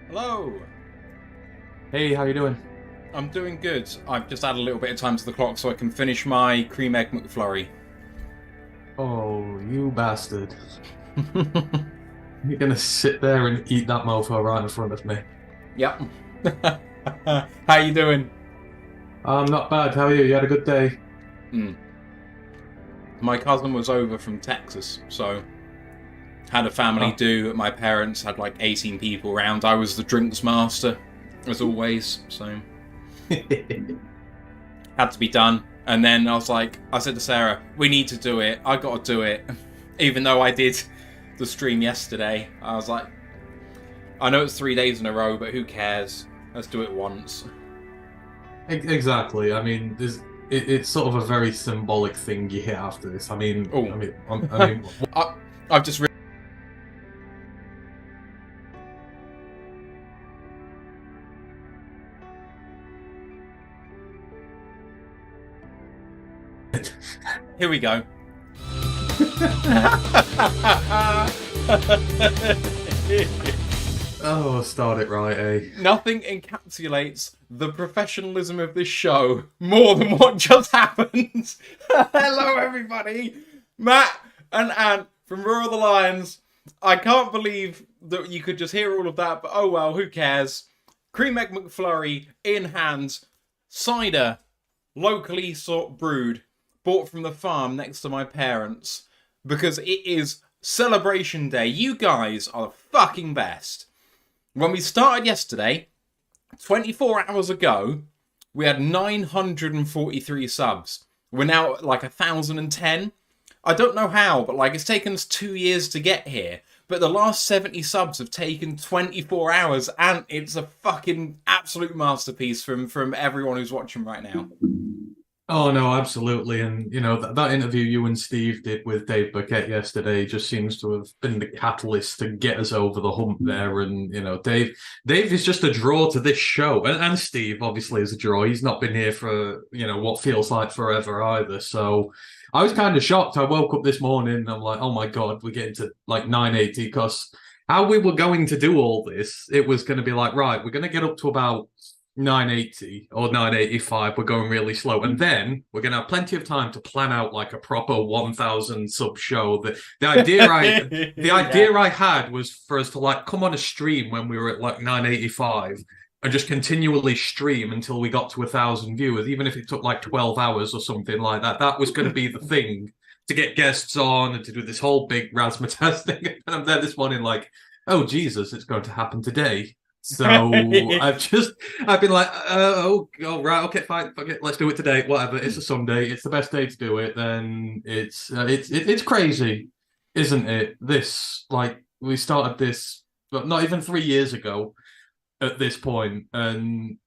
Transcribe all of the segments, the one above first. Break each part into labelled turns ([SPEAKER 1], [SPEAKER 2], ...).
[SPEAKER 1] Hello.
[SPEAKER 2] Hey, how you doing?
[SPEAKER 1] I'm doing good. I've just added a little bit of time to the clock so I can finish my cream egg McFlurry.
[SPEAKER 2] Oh, you bastard. You're gonna sit there and eat that mofo right in front of me.
[SPEAKER 1] Yep. How you doing?
[SPEAKER 2] Not bad. How are you? You had a good day?
[SPEAKER 1] Mm. My cousin was over from Texas, so had a family
[SPEAKER 2] Oh.
[SPEAKER 1] do. My parents had like 18 people around. I was the drinks master, as always, so had to be done. And then I said to Sarah, we need to do it. I gotta do it. Even though I did the stream yesterday, I was like, I know it's 3 days in a row, but who cares? Let's do it once.
[SPEAKER 2] Exactly. I mean, it's sort of a very symbolic thing you hit after this. I mean,
[SPEAKER 1] Oh,
[SPEAKER 2] I mean, I mean,
[SPEAKER 1] I've just. Here we go.
[SPEAKER 2] oh, start it right, eh?
[SPEAKER 1] Nothing encapsulates the professionalism of this show more than what just happened. Hello, everybody. Matt and Ant from Roar of the Lions. I can't believe that you could just hear all of that, but oh well, who cares? Cream Egg McFlurry in hand. Cider, locally brewed, bought from the farm next to my parents. Because it is celebration day. You guys are the fucking best. When we started yesterday, 24 hours ago, we had 943 subs. We're now at like 1,010. I don't know how, but like it's taken us 2 years to get here. But the last 70 subs have taken 24 hours, and it's a fucking absolute masterpiece from everyone who's watching right now.
[SPEAKER 2] Oh no, absolutely. And you know that interview you and Steve did with Dave Burkett yesterday just seems to have been the catalyst to get us over the hump there. And you know, Dave is just a draw to this show, and Steve obviously is a draw. He's not been here for what feels like forever either. So I was kind of shocked. I woke up this morning and I'm like, oh my god, we're getting to like 980 because how we were going to do all this, it was going to be like, right, we're going to get up to about 980 or 985. We're going really slow, and then we're going to have plenty of time to plan out like a proper 1,000 sub show. The idea
[SPEAKER 1] Yeah.
[SPEAKER 2] I had was for us to like come on a stream when we were at like 985 and just continually stream until we got to 1,000 viewers, even if it took like 12 hours or something like that. That was going to be the thing, to get guests on and to do this whole big razzmatazz thing. And I'm there this morning like, oh Jesus, it's going to happen today. So I've been like, oh, right, okay, fine, fuck it, let's do it today, whatever. It's a Sunday, it's the best day to do it. Then it's crazy, isn't it? This like we started this, but not even 3 years ago at this point, and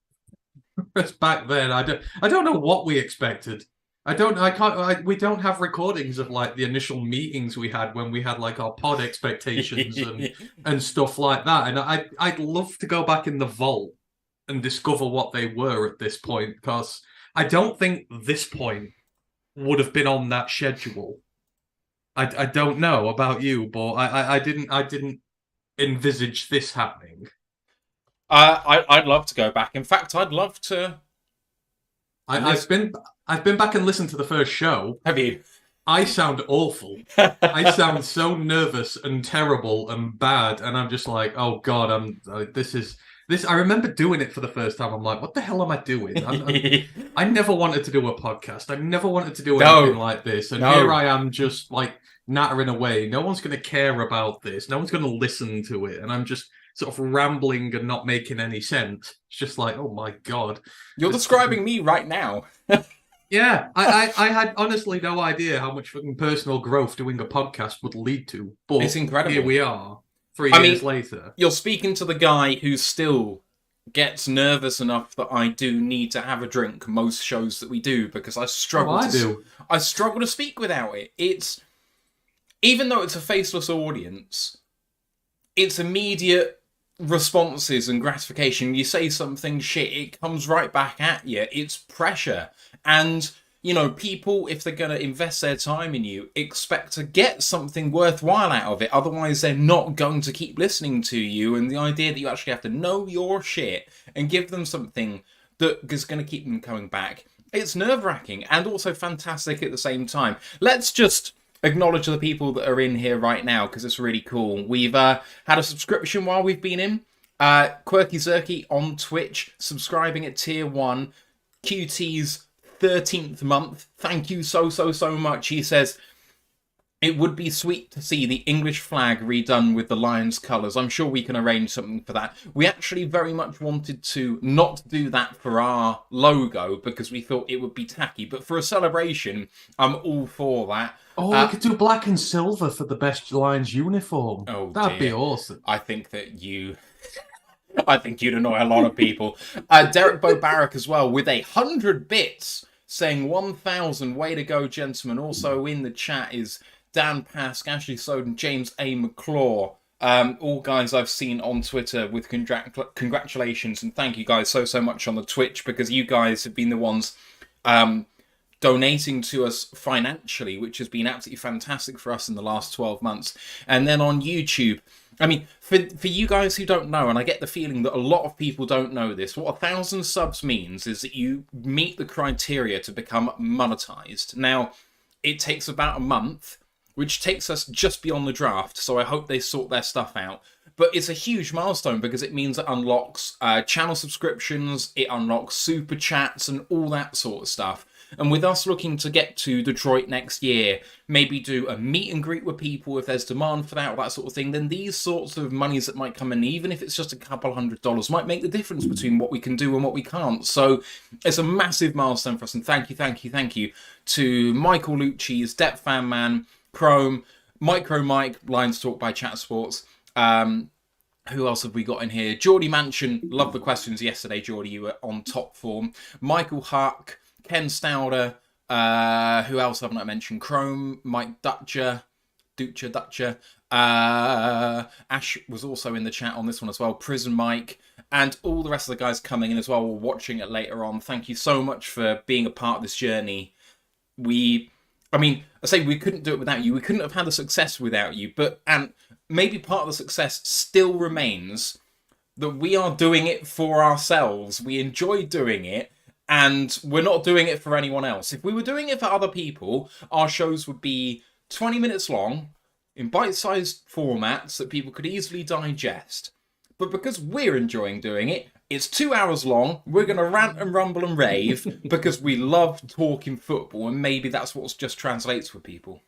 [SPEAKER 2] back then I don't know what we expected. We don't have recordings of like the initial meetings we had when we had like our pod expectations and stuff like that. And I'd love to go back in the vault and discover what they were at this point, because I don't think this point would have been on that schedule. I don't know about you, but I didn't envisage this happening.
[SPEAKER 1] I'd love to go back. In fact, I'd love to.
[SPEAKER 2] I, I've been I've been back and listened to the first show.
[SPEAKER 1] Have you?
[SPEAKER 2] I sound awful. I sound so nervous and terrible and bad, and I'm just like, oh god, this is this. I remember doing it for the first time. I'm like, what the hell am I doing? I never wanted to do a podcast. I never wanted to do anything
[SPEAKER 1] No,
[SPEAKER 2] like this, and here
[SPEAKER 1] no.
[SPEAKER 2] I am, just like nattering away. No one's going to care about this. No one's going to listen to it, and I'm just sort of rambling and not making any sense. It's just like, oh my god,
[SPEAKER 1] You're
[SPEAKER 2] this.
[SPEAKER 1] describing me right now.
[SPEAKER 2] Yeah, I had honestly no idea how much fucking personal growth doing a podcast would lead to.
[SPEAKER 1] It's
[SPEAKER 2] But here
[SPEAKER 1] incredible.
[SPEAKER 2] we are, three
[SPEAKER 1] I
[SPEAKER 2] years
[SPEAKER 1] mean,
[SPEAKER 2] later.
[SPEAKER 1] you're speaking to the guy who still gets nervous enough that I do need to have a drink most shows that we do because
[SPEAKER 2] Oh, I do.
[SPEAKER 1] I struggle to speak without it. It's even though it's a faceless audience, it's immediate responses and gratification. You say something shit, it comes right back at you. It's pressure. And you know, people, if they're going to invest their time in you, expect to get something worthwhile out of it. Otherwise, they're not going to keep listening to you. And the idea that you actually have to know your shit and give them something that is going to keep them coming back, it's nerve-wracking and also fantastic at the same time. Let's just acknowledge the people that are in here right now, because it's really cool. We've had a subscription while we've been in. Quirky Zerky on Twitch, subscribing at tier 1. QT's 13th month. Thank you so much. He says, it would be sweet to see the English flag redone with the Lions colours. I'm sure we can arrange something for that. We actually very much wanted to not do that for our logo because we thought it would be tacky. But for a celebration, I'm all for that.
[SPEAKER 2] Oh, we could do black and silver for the best Lions uniform. Oh, that'd be awesome.
[SPEAKER 1] I think that you... I think you'd annoy a lot of people. Derek Bobarek as well with 100 bits saying 1,000. Way to go, gentlemen. Also in the chat is Dan Pask, Ashley Soden, James A. McClaw. All guys I've seen on Twitter with congratulations and thank you guys so much on the Twitch, because you guys have been the ones donating to us financially, which has been absolutely fantastic for us in the last 12 months. And then on YouTube, I mean, for you guys who don't know, and I get the feeling that a lot of people don't know this, what 1,000 subs means is that you meet the criteria to become monetized. Now, it takes about a month, which takes us just beyond the draft, so I hope they sort their stuff out. But it's a huge milestone because it means it unlocks channel subscriptions, it unlocks super chats and all that sort of stuff. And with us looking to get to Detroit next year, maybe do a meet and greet with people if there's demand for that or that sort of thing, then these sorts of monies that might come in, even if it's just a couple $100, might make the difference between what we can do and what we can't. So it's a massive milestone for us. And thank you to Michael Lucci's, Depp Fan Man, Chrome, Micro Mike, Lions Talk by Chat Sports. Who else have we got in here? Geordie Mansion, love the questions yesterday, Geordie, you were on top form. Michael Huck, Ken Stauder, who else haven't I mentioned? Chrome, Mike Dutcher. Ash was also in the chat on this one as well. Prison Mike, and all the rest of the guys coming in as well, watching it later on. Thank you so much for being a part of this journey. I mean, I say we couldn't do it without you. We couldn't have had the success without you. And maybe part of the success still remains that we are doing it for ourselves. We enjoy doing it. And we're not doing it for anyone else. If we were doing it for other people, our shows would be 20 minutes long, in bite-sized formats that people could easily digest. But because we're enjoying doing it, it's 2 hours long. We're going to rant and rumble and rave because we love talking football, and maybe that's what just translates for people.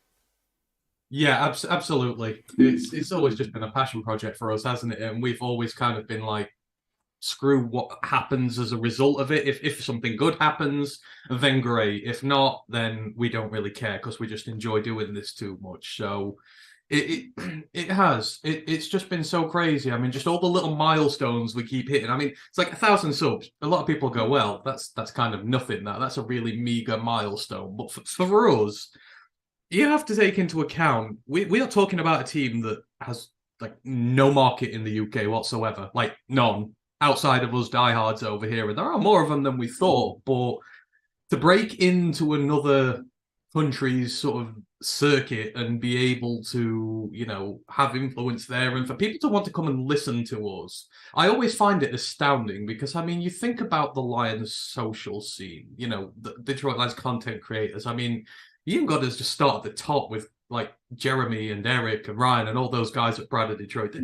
[SPEAKER 2] Yeah, absolutely. It's always just been a passion project for us, hasn't it? And we've always kind of been like, screw what happens as a result of it. If something good happens, then great. If not, then we don't really care because we just enjoy doing this too much. So it's just been so crazy. I mean, just all the little milestones we keep hitting. I mean, it's like 1,000 subs. A lot of people go, well, that's kind of nothing. That's a really meager milestone. But for us, you have to take into account we are talking about a team that has like no market in the UK whatsoever, like none. Outside of us diehards over here, and there are more of them than we thought, but to break into another country's sort of circuit and be able to, you know, have influence there, and for people to want to come and listen to us, I always find it astounding because, I mean, you think about the Lions social scene, you know, the Detroit Lions content creators. I mean, you've got to just start at the top with like Jeremy and Eric and Ryan and all those guys at Brad of Detroit.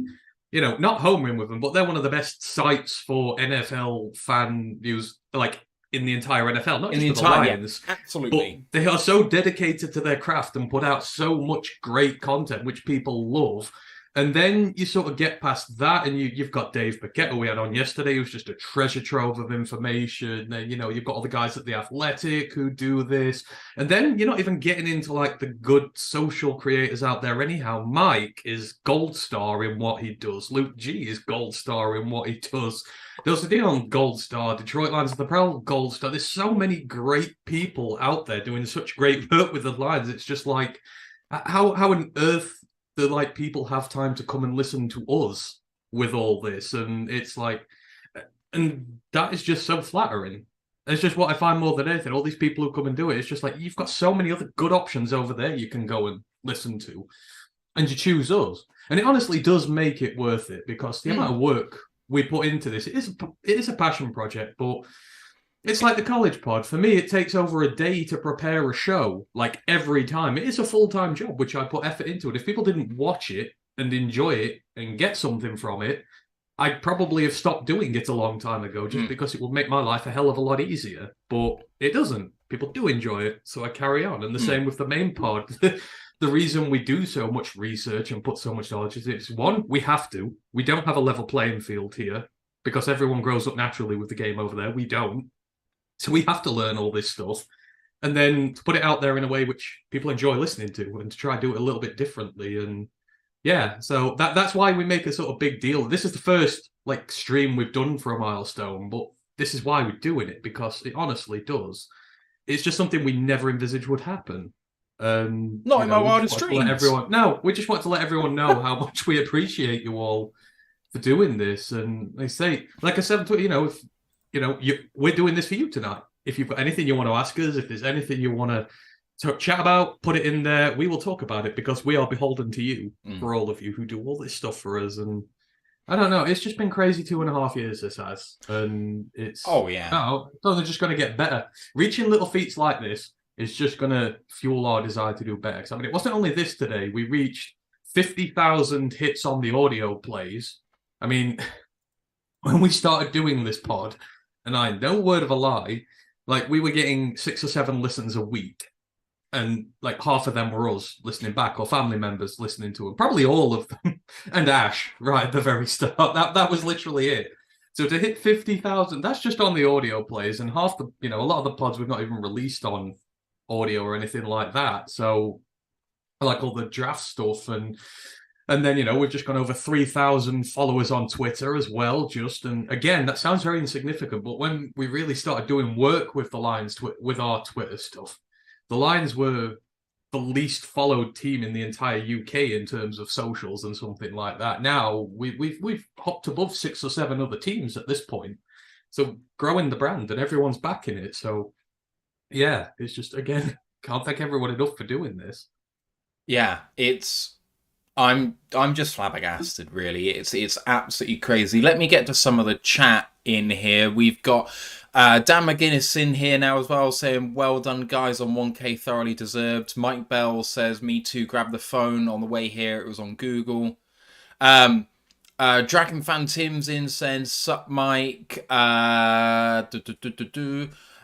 [SPEAKER 2] You know, not homering with them, but they're one of the best sites for NFL fan views, like in the entire NFL, not in just the Lions.
[SPEAKER 1] Yeah, absolutely.
[SPEAKER 2] But they are so dedicated to their craft and put out so much great content, which people love. And then you sort of get past that, and you've got Dave Paquette, who we had on yesterday, who's just a treasure trove of information. And, you know, you've got all the guys at The Athletic who do this. And then you're not even getting into, like, the good social creators out there anyhow. Mike is gold star in what he does. Luke G is gold star in what he does. There's a deal on gold star. Detroit Lions of the Pearl, gold star. There's so many great people out there doing such great work with the Lions. It's just like, how on earth the like people have time to come and listen to us with all this? And it's like, and that is just so flattering. It's just what I find more than anything. All these people who come and do it, it's just like you've got so many other good options over there you can go and listen to, and you choose us. And it honestly does make it worth it, because the amount of work we put into this, it is a passion project, but it's like the college pod. For me, it takes over a day to prepare a show, like every time. It is a full-time job, which I put effort into it. If people didn't watch it and enjoy it and get something from it, I'd probably have stopped doing it a long time ago, just because it would make my life a hell of a lot easier. But it doesn't. People do enjoy it, so I carry on. And the same with the main pod. The reason we do so much research and put so much knowledge is it's one, we have to. We don't have a level playing field here, because everyone grows up naturally with the game over there. We don't. So we have to learn all this stuff. And then to put it out there in a way which people enjoy listening to, and to try and do it a little bit differently. And yeah, so that's why we make a sort of big deal. This is the first like stream we've done for a milestone, but this is why we're doing it, because it honestly does. It's just something we never envisaged would happen.
[SPEAKER 1] Not in my wildest dreams.
[SPEAKER 2] We just want to let everyone know how much we appreciate you all for doing this. And they say, like I said, we're doing this for you tonight. If you've got anything you want to ask us, if there's anything you want to chat about, put it in there. We will talk about it, because we are beholden to you for all of you who do all this stuff for us. And I don't know, it's just been crazy 2.5 years, this has. And it's...
[SPEAKER 1] Oh, yeah.
[SPEAKER 2] No, it's only just going to get better. Reaching little feats like this is just going to fuel our desire to do better. I mean, it wasn't only this today. We reached 50,000 hits on the audio plays. I mean, when we started doing this pod, and no word of a lie, like we were getting 6 or 7 listens a week. And like half of them were us listening back, or family members listening to them. Probably all of them. And Ash, right at the very start. That was literally it. So to hit 50,000, that's just on the audio plays. And half the, a lot of the pods we've not even released on audio or anything like that. So like all the draft stuff, and then we've just gone over 3,000 followers on Twitter as well. And again, that sounds very insignificant, but when we really started doing work with the Lions with our Twitter stuff, the Lions were the least followed team in the entire UK in terms of socials and something like that. Now we've hopped above 6 or 7 other teams at this point. So growing the brand, and everyone's backing it. So yeah, it's just, again, can't thank everyone enough for doing this.
[SPEAKER 1] Yeah, I'm just flabbergasted, really. It's absolutely crazy. Let me get to some of the chat in here. We've got Dan McGuinness in here now as well, saying, well done, guys, on 1K, thoroughly deserved. Mike Bell says, me too, grab the phone on the way here. It was on Google. Dragon Fan Tim's in saying, sup, Mike.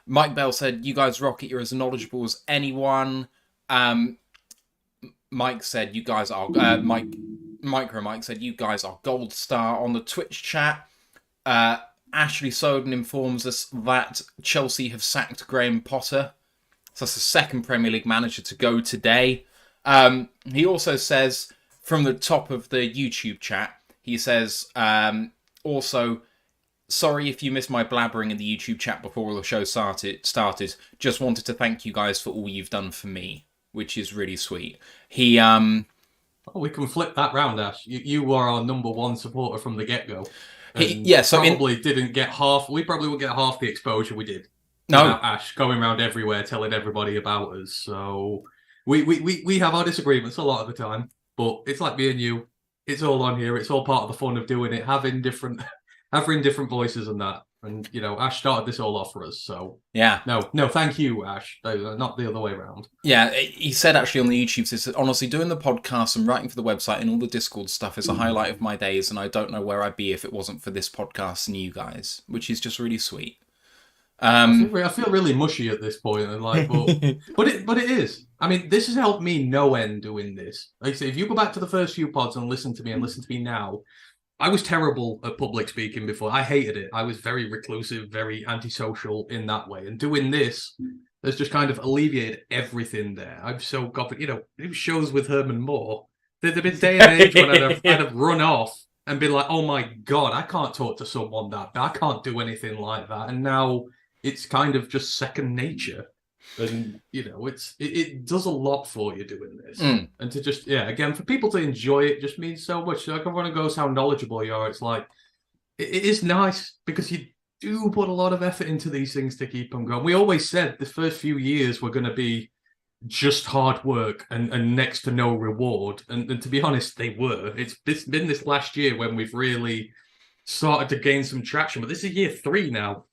[SPEAKER 1] Mike Bell said, you guys rock it. You're as knowledgeable as anyone. Mike said, you guys are... Mike said, you guys are gold star. On the Twitch chat, Ashley Soden informs us that Chelsea have sacked Graham Potter. So that's the second Premier League manager to go today. He also says, from the top of the YouTube chat, he says, also... sorry if you missed my blabbering in the YouTube chat before the show started. Just wanted to thank you guys for all you've done for me, which is really sweet. He
[SPEAKER 2] we can flip that round, Ash. You were our number one supporter from the get-go.
[SPEAKER 1] So
[SPEAKER 2] didn't get half. We probably would get half the exposure we did.
[SPEAKER 1] No,
[SPEAKER 2] without Ash going around everywhere telling everybody about us. So we have our disagreements a lot of the time, but it's like me and you. It's all on here. It's all part of the fun of doing it, having different voices and that. And Ash started this all off for us. So
[SPEAKER 1] yeah,
[SPEAKER 2] no, thank you, Ash. Not the other way around.
[SPEAKER 1] Yeah, he said actually on the YouTube, he said, honestly, doing the podcast and writing for the website and all the Discord stuff is a highlight of my days, and I don't know where I'd be if it wasn't for this podcast and you guys, which is just really sweet.
[SPEAKER 2] I feel really mushy at this point, and but it is. I mean, this has helped me no end doing this. Like I say, if you go back to the first few pods and listen to me now, I was terrible at public speaking before. I hated it. I was very reclusive, very antisocial in that way. And doing this has just kind of alleviated everything there. I've so got it was shows with Herman Moore. There'd been day and age when I'd have run off and been like, oh my God, I can't talk to someone that bad. I can't do anything like that. And now it's kind of just second nature. And it does a lot for you doing this. And to just again, for people to enjoy it just means so much. Like everyone goes how knowledgeable you are. It's like it is nice because you do put a lot of effort into these things to keep them going. We always said the first few years were going to be just hard work and next to no reward. And to be honest, they were. It's been this last year when we've really started to gain some traction. But this is year 3 now.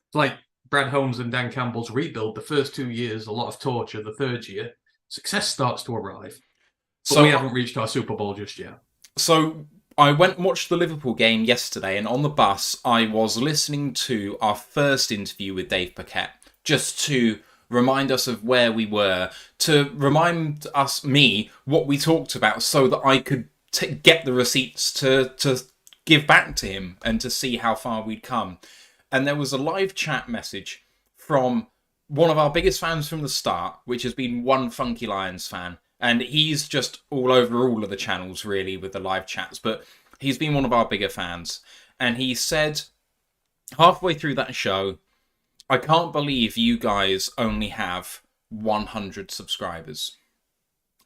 [SPEAKER 2] It's like Brad Holmes and Dan Campbell's rebuild. The first 2 years, a lot of torture. The third year, success starts to arrive. But
[SPEAKER 1] So
[SPEAKER 2] we haven't reached our Super Bowl just yet.
[SPEAKER 1] So I went and watched the Liverpool game yesterday, and on the bus, I was listening to our first interview with Dave Paquette, just to remind us of where we were, to remind me, what we talked about, so that I could get the receipts to give back to him and to see how far we'd come. And there was a live chat message from one of our biggest fans from the start, which has been one Funky Lions fan. And he's just all over all of the channels, really, with the live chats. But he's been one of our bigger fans. And he said, halfway through that show, I can't believe you guys only have 100 subscribers.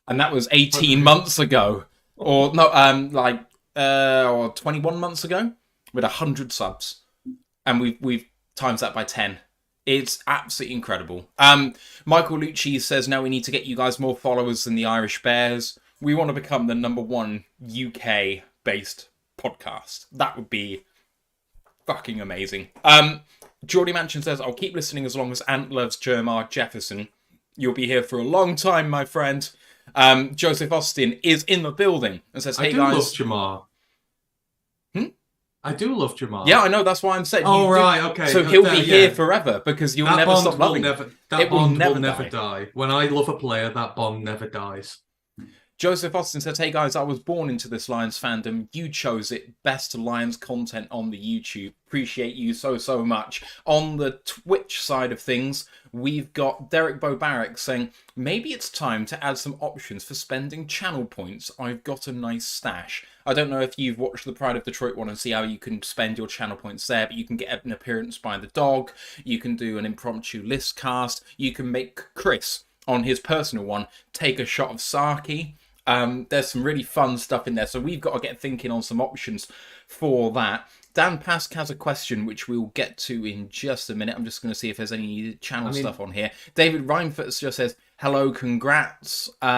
[SPEAKER 1] And that was 18 months ago. Or, no, or 21 months ago, with 100 subs. And we've times that by 10. It's absolutely incredible. Michael Lucci says, now we need to get you guys more followers than the Irish Bears. We want to become the #1 UK-based podcast. That would be fucking amazing. Geordie Mansion says, I'll keep listening as long as Ant loves Jermar Jefferson. You'll be here for a long time, my friend. Joseph Austin is in the building and says, hey, guys.
[SPEAKER 2] I do love Jermar. I do love Jermar.
[SPEAKER 1] Yeah, I know. That's why I'm saying.
[SPEAKER 2] Oh, right, okay.
[SPEAKER 1] So he'll be here forever because you'll never stop loving him.
[SPEAKER 2] That bond will never die. When I love a player, that bond never dies.
[SPEAKER 1] Joseph Austin says, hey guys, I was born into this Lions fandom. You chose it. Best Lions content on the YouTube. Appreciate you so much. On the Twitch side of things, we've got Derek Bobarek saying, maybe it's time to add some options for spending channel points. I've got a nice stash. I don't know if you've watched the Pride of Detroit one and see how you can spend your channel points there, but you can get an appearance by the dog. You can do an impromptu list cast. You can make Chris, on his personal one, take a shot of sake. There's some really fun stuff in there, so we've got to get thinking on some options for that. Dan Pask has a question which we'll get to in just a minute. I'm just going to see if there's any channel stuff on here. David Reinfurt just says, hello, congrats. What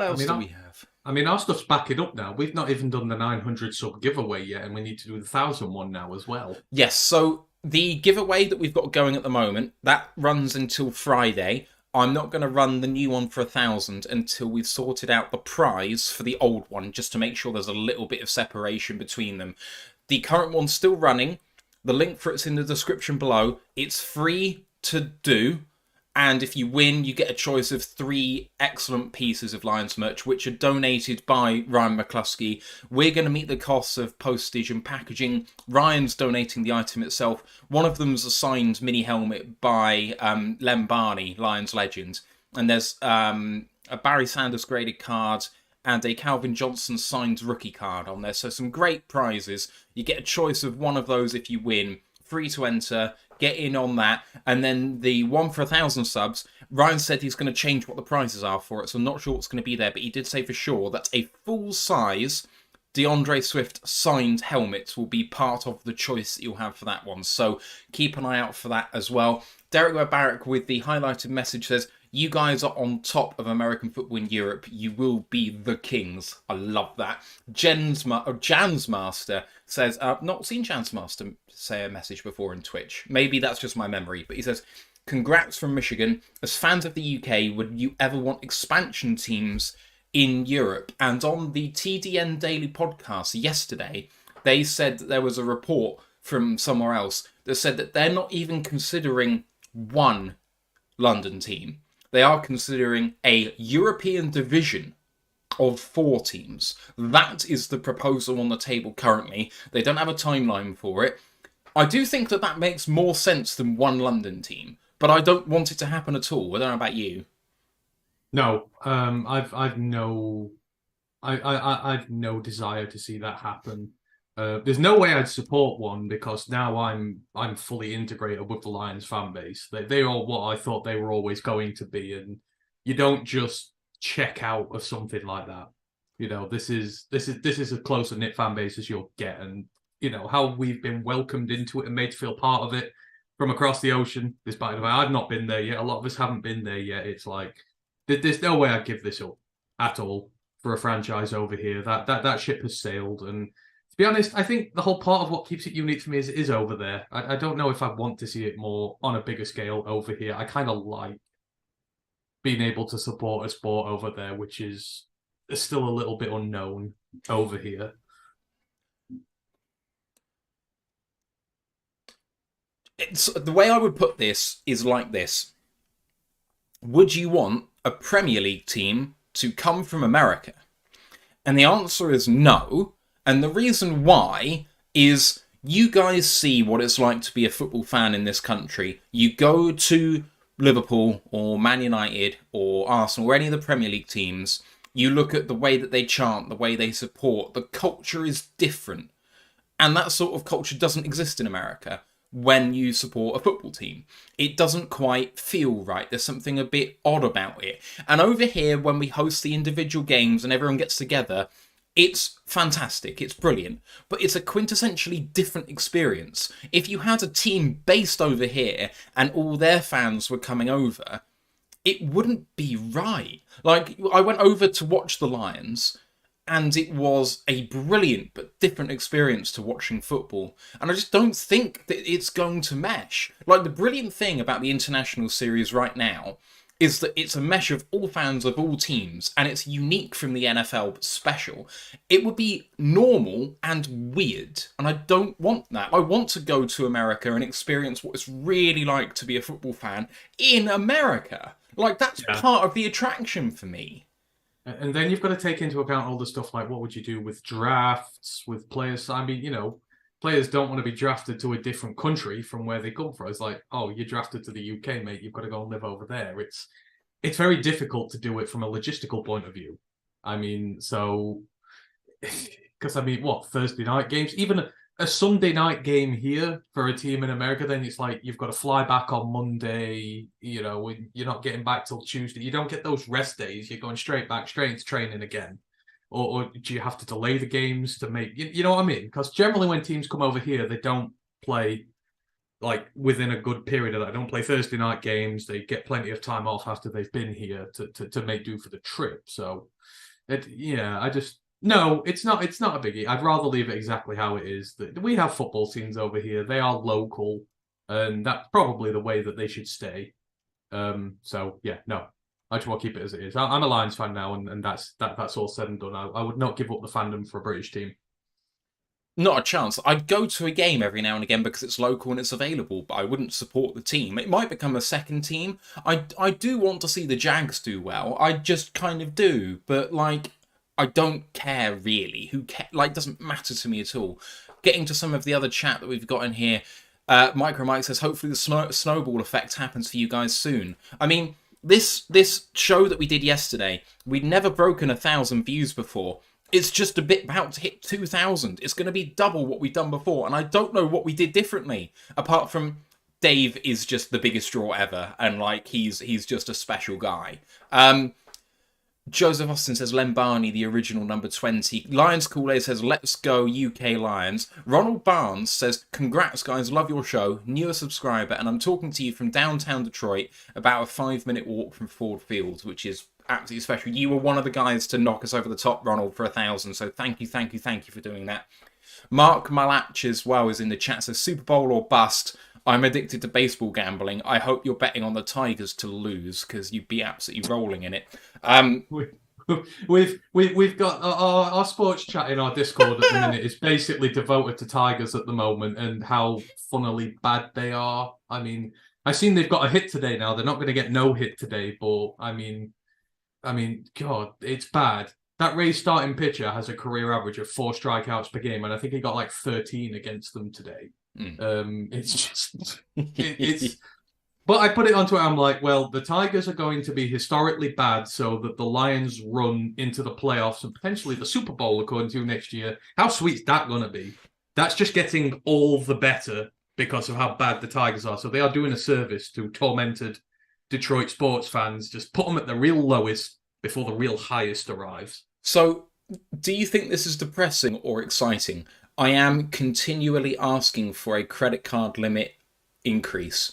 [SPEAKER 1] else do we have?
[SPEAKER 2] I mean, our stuff's backing up now. We've not even done the 900 sub giveaway yet, and we need to do the 1,000 one now as well.
[SPEAKER 1] Yes, so the giveaway that we've got going at the moment, that runs until Friday. I'm not going to run the new one for 1,000 until we've sorted out the prize for the old one, just to make sure there's a little bit of separation between them. The current one's still running. The link for it's in the description below. It's free to do. And if you win, you get a choice of 3 excellent pieces of Lions merch, which are donated by Ryan McCluskey. We're going to meet the costs of postage and packaging. Ryan's donating the item itself. One of them's a signed mini helmet by Lem Barney, Lions legend. And there's a Barry Sanders graded card and a Calvin Johnson signed rookie card on there. So some great prizes. You get a choice of one of those if you win. Free to enter. Get in on that. And then the one for 1,000 subs, Ryan said he's going to change what the prizes are for it, so I'm not sure what's going to be there, but he did say for sure that a full-size DeAndre Swift signed helmet will be part of the choice that you'll have for that one. So keep an eye out for that as well. Derek Barrack with the highlighted message says, you guys are on top of American football in Europe. You will be the kings. I love that. Jans Master says, not seen Jans Master say a message before in Twitch. Maybe that's just my memory. But he says, congrats from Michigan. As fans of the UK, would you ever want expansion teams in Europe? And on the TDN Daily podcast yesterday, they said that there was a report from somewhere else that said that they're not even considering one London team. They are considering a European division of 4 teams. That is the proposal on the table currently. They don't have a timeline for it. I do think that that makes more sense than one London team, but I don't want it to happen at all. I don't know about you.
[SPEAKER 2] No, I've no desire to see that happen. There's no way I'd support one because now I'm fully integrated with the Lions fan base. They are what I thought they were always going to be, and you don't just check out of something like that. You know, this is as close a knit fan base as you'll get, and how we've been welcomed into it and made to feel part of it from across the ocean. Despite the fact I've not been there yet, a lot of us haven't been there yet. It's like there's no way I'd give this up at all for a franchise over here. That ship has sailed, and to be honest, I think the whole part of what keeps it unique for me is over there. I don't know if I want to see it more on a bigger scale over here. I kind of like being able to support a sport over there, which is still a little bit unknown over here.
[SPEAKER 1] It's the way I would put this is like this. Would you want a Premier League team to come from America? And the answer is no. And the reason why is you guys see what it's like to be a football fan in this country. You go to Liverpool or Man United or Arsenal or any of the Premier League teams. You look at the way that they chant, the way they support. The culture is different. And that sort of culture doesn't exist in America when you support a football team. It doesn't quite feel right. There's something a bit odd about it. And over here, when we host the individual games and everyone gets together, it's fantastic. It's brilliant. But it's a quintessentially different experience. If you had a team based over here and all their fans were coming over, it wouldn't be right. Like, I went over to watch the Lions, and it was a brilliant but different experience to watching football. And I just don't think that it's going to mesh. Like, the brilliant thing about the international series right now is that it's a mesh of all fans of all teams, and it's unique from the NFL, but special. It would be normal and weird, and I don't want that. I want to go to America and experience what it's really like to be a football fan in America. Like, that's part of the attraction for me.
[SPEAKER 2] And then you've got to take into account all the stuff like what would you do with drafts, with players. I mean, players don't want to be drafted to a different country from where they come from. It's like, oh, you're drafted to the UK, mate. You've got to go and live over there. It's very difficult to do it from a logistical point of view. I mean, so because what Thursday night games, even a Sunday night game here for a team in America, then it's like you've got to fly back on Monday. You're not getting back till Tuesday. You don't get those rest days. You're going straight into training again. Or do you have to delay the games to make... You know what I mean? Because generally when teams come over here, they don't play like within a good period of that. They don't play Thursday night games. They get plenty of time off after they've been here to make do for the trip. So, No, it's not a biggie. I'd rather leave it exactly how it is. We have football scenes over here. They are local, and that's probably the way that they should stay. So, yeah, no. I just want to keep it as it is. I'm a Lions fan now, and that's all said and done. I would not give up the fandom for a British team.
[SPEAKER 1] Not a chance. I'd go to a game every now and again because it's local and it's available, but I wouldn't support the team. It might become a second team. I do want to see the Jags do well. I just kind of do, but like, I don't care really. Who cares? Like, doesn't matter to me at all. Getting to some of the other chat that we've got in here, Micro Mike says, hopefully the snowball effect happens for you guys soon. I mean, this show that we did yesterday, we'd never broken 1,000 views before. It's just about to hit 2,000. It's going to be double what we've done before, and I don't know what we did differently, apart from Dave is just the biggest draw ever, and like he's just a special guy. Joseph Austin says, Len Barney, the original number 20. Lions Kool-Aid says, let's go UK Lions. Ronald Barnes says, congrats guys, love your show. Newer subscriber, and I'm talking to you from downtown Detroit, about a 5-minute walk from Ford Field, which is absolutely special. You were one of the guys to knock us over the top, Ronald, for 1,000, so thank you for doing that. Mark Malach as well is in the chat, says, Super Bowl or bust. I'm addicted to baseball gambling. I hope you're betting on the Tigers to lose, because you'd be absolutely rolling in it.
[SPEAKER 2] We've got our sports chat in our Discord at the minute is basically devoted to Tigers at the moment and how funnily bad they are. I mean, I've seen they've got a hit today now. They're not going to get no hit today, but I mean, God, it's bad. That Rays starting pitcher has a career average of 4 strikeouts per game, and I think he got like 13 against them today. It's just, it's. But I put it onto it. I'm like, well, the Tigers are going to be historically bad, so that the Lions run into the playoffs and potentially the Super Bowl, according to next year. How sweet's that going to be? That's just getting all the better because of how bad the Tigers are. So they are doing a service to tormented Detroit sports fans. Just put them at the real lowest before the real highest arrives.
[SPEAKER 1] So, do you think this is depressing or exciting? I am continually asking for a credit card limit increase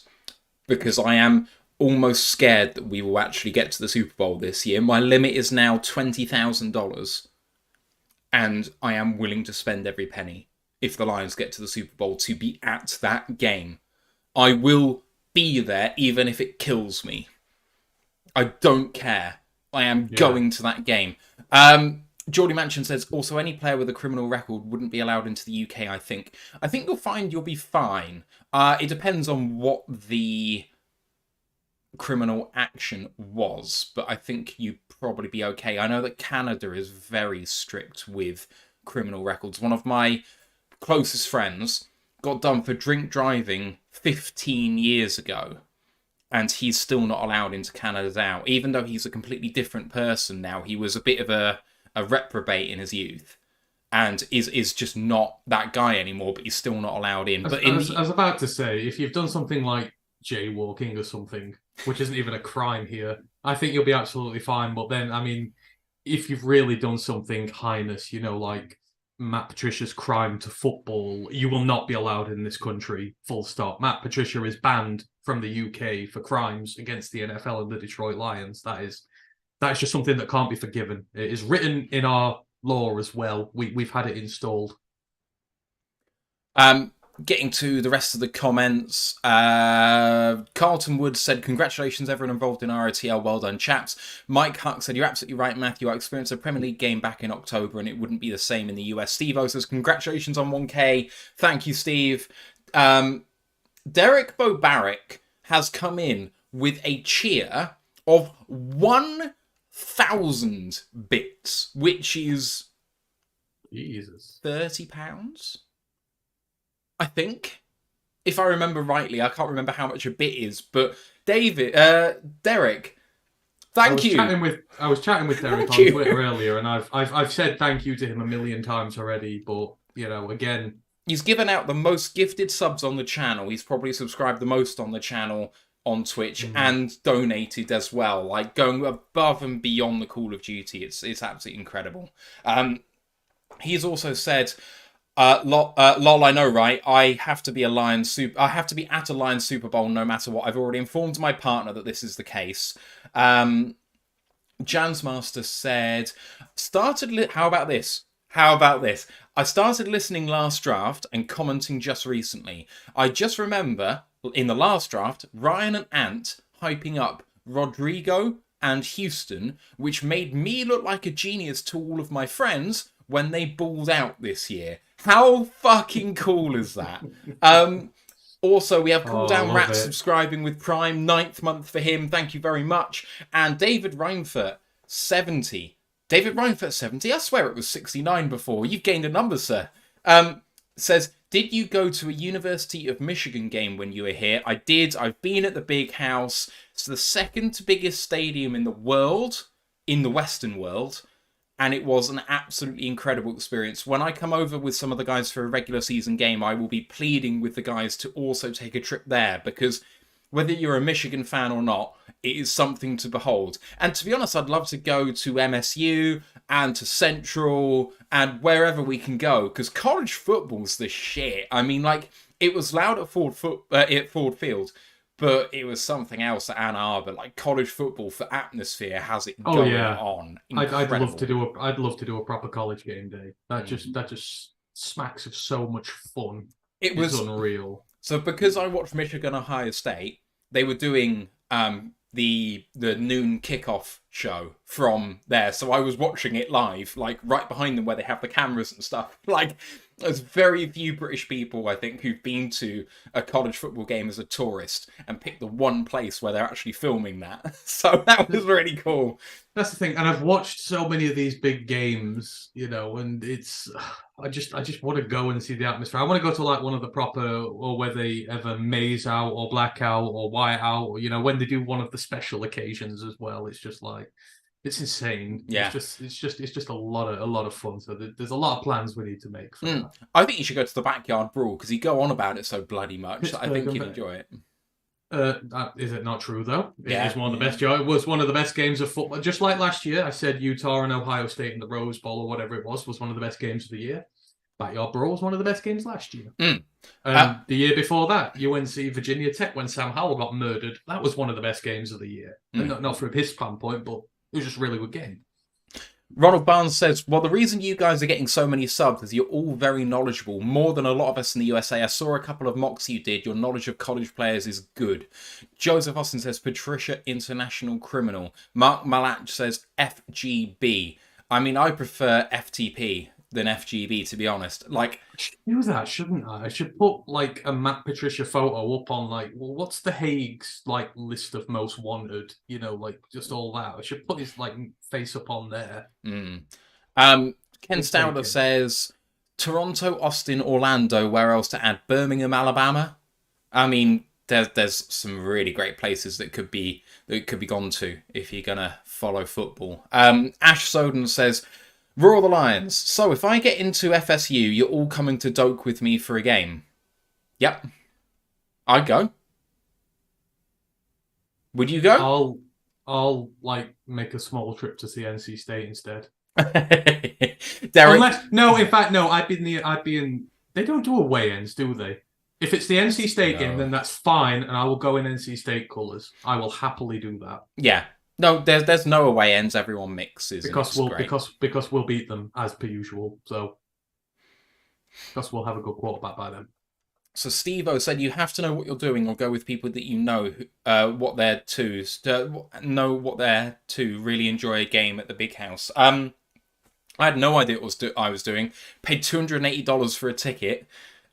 [SPEAKER 1] because I am almost scared that we will actually get to the Super Bowl this year. My limit is now $20,000, and I am willing to spend every penny if the Lions get to the Super Bowl to be at that game. I will be there even if it kills me. I don't care. I am going to that game. Geordie Mansion says, also any player with a criminal record wouldn't be allowed into the UK, I think. I think you'll find you'll be fine. It depends on what the criminal action was, but I think you'd probably be okay. I know that Canada is very strict with criminal records. One of my closest friends got done for drink driving 15 years ago, and he's still not allowed into Canada now, even though he's a completely different person now. He was a bit of a reprobate in his youth, and is just not that guy anymore, but he's still not allowed in. But
[SPEAKER 2] I was about to say, if you've done something like jaywalking or something, which isn't even a crime here, I think you'll be absolutely fine. But then, I mean, if you've really done something heinous, like Matt Patricia's crime to football, you will not be allowed in this country, full stop. Matt Patricia is banned from the UK for crimes against the NFL and the Detroit Lions. That is just something that can't be forgiven. It is written in our law as well. We've had it installed.
[SPEAKER 1] Getting to the rest of the comments, Carlton Wood said, congratulations everyone involved in ROTL, well done chaps. Mike Huck said, you're absolutely right Matthew, I experienced a Premier League game back in October and it wouldn't be the same in the US. Steve-O says, congratulations on 1k, thank you Steve. Derek Bobarek has come in with a cheer of 1,000 bits, which is
[SPEAKER 2] Jesus.
[SPEAKER 1] £30, I think, if I remember rightly. I can't remember how much a bit is, but Derek, thank you.
[SPEAKER 2] I was chatting with Derek on Twitter earlier, and I've said thank you to him a million times already. But again,
[SPEAKER 1] he's given out the most gifted subs on the channel. He's probably subscribed the most on the channel on Twitch and donated as well, like going above and beyond the Call of Duty. It's absolutely incredible. He's also said, lol, I know, right? I have to be at a Lions Super Bowl no matter what. I've already informed my partner that this is the case. Jansmaster said, how about this? I started listening last draft and commenting just recently. I just remember in the last draft, Ryan and Ant hyping up Rodrigo and Houston, which made me look like a genius to all of my friends when they balled out this year. How fucking cool is that? Also, we have Cool Down Rat subscribing with Prime, 9th month for him. Thank you very much. And David Reinfurt, 70. David Reinfurt, 70? I swear it was 69 before. You've gained a number, sir. Says, did you go to a University of Michigan game when you were here? I did. I've been at the Big House. It's the second biggest stadium in the world, in the Western world. And it was an absolutely incredible experience. When I come over with some of the guys for a regular season game, I will be pleading with the guys to also take a trip there, because whether you're a Michigan fan or not, it is something to behold. And to be honest, I'd love to go to MSU and to Central and wherever we can go, because college football's the shit. I mean, like, it was loud at Ford Field, but it was something else at Ann Arbor. Like, college football for atmosphere has it going on.
[SPEAKER 2] I'd love to do a proper college game day. That just smacks of so much fun. It's unreal.
[SPEAKER 1] So because I watched Michigan Ohio State, they were doing the noon kickoff show from there. So I was watching it live, like right behind them where they have the cameras and stuff. Like, there's very few British people, I think, who've been to a college football game as a tourist and picked the one place where they're actually filming that. So that was really cool.
[SPEAKER 2] That's the thing. And I've watched so many of these big games, and it's... I just want to go and see the atmosphere. I want to go to like one of the proper, or where they ever maze out or blackout or white out, or when they do one of the special occasions as well. It's just like, it's insane.
[SPEAKER 1] Yeah,
[SPEAKER 2] it's just a lot of fun. So there's a lot of plans we need to make for that.
[SPEAKER 1] I think you should go to the Backyard Brawl, because you go on about it so bloody much. I think you'd enjoy it.
[SPEAKER 2] Is it not true though?
[SPEAKER 1] Yeah,
[SPEAKER 2] it is one of the best. It was one of the best games of football. Just like last year, I said Utah and Ohio State in the Rose Bowl or whatever it was one of the best games of the year. Backyard Brawl was one of the best games last year.
[SPEAKER 1] Mm.
[SPEAKER 2] And the year before that, UNC Virginia Tech, when Sam Howell got murdered, that was one of the best games of the year. And not from his standpoint, but it was just a really good game.
[SPEAKER 1] Ronald Barnes says, well, the reason you guys are getting so many subs is you're all very knowledgeable, more than a lot of us in the USA. I saw a couple of mocks you did. Your knowledge of college players is good. Joseph Austin says, Patricia, international criminal. Mark Malach says, FGB. I mean, I prefer FTP than FGB, to be honest. Like,
[SPEAKER 2] I should do that, shouldn't I? I should put like a Matt Patricia photo up on like, well, what's the Hague's like list of most wanted? You know, like just all that. I should put his like face up on there.
[SPEAKER 1] Ken Stauder says Toronto, Austin, Orlando. Where else to add? Birmingham, Alabama. I mean, there's some really great places that could be gone to if you're gonna follow football. Ash Soden says, Roar the Lions. So if I get into FSU, you're all coming to Doak with me for a game. Yep, I'd go. Would you go?
[SPEAKER 2] I'll like make a small trip to see NC State instead.
[SPEAKER 1] Derek,
[SPEAKER 2] in fact, no. I'd be in. They don't do away ends, do they? If it's the NC State game, then that's fine, and I will go in NC State colours. I will happily do that.
[SPEAKER 1] Yeah. No, there's no away ends. Everyone mixes
[SPEAKER 2] because we'll beat them as per usual. So because we'll have a good quarterback by then.
[SPEAKER 1] So Steve-O said you have to know what you're doing or go with people that you know what they're to really enjoy a game at the big house. I had no idea what I was doing. Paid $280 for a ticket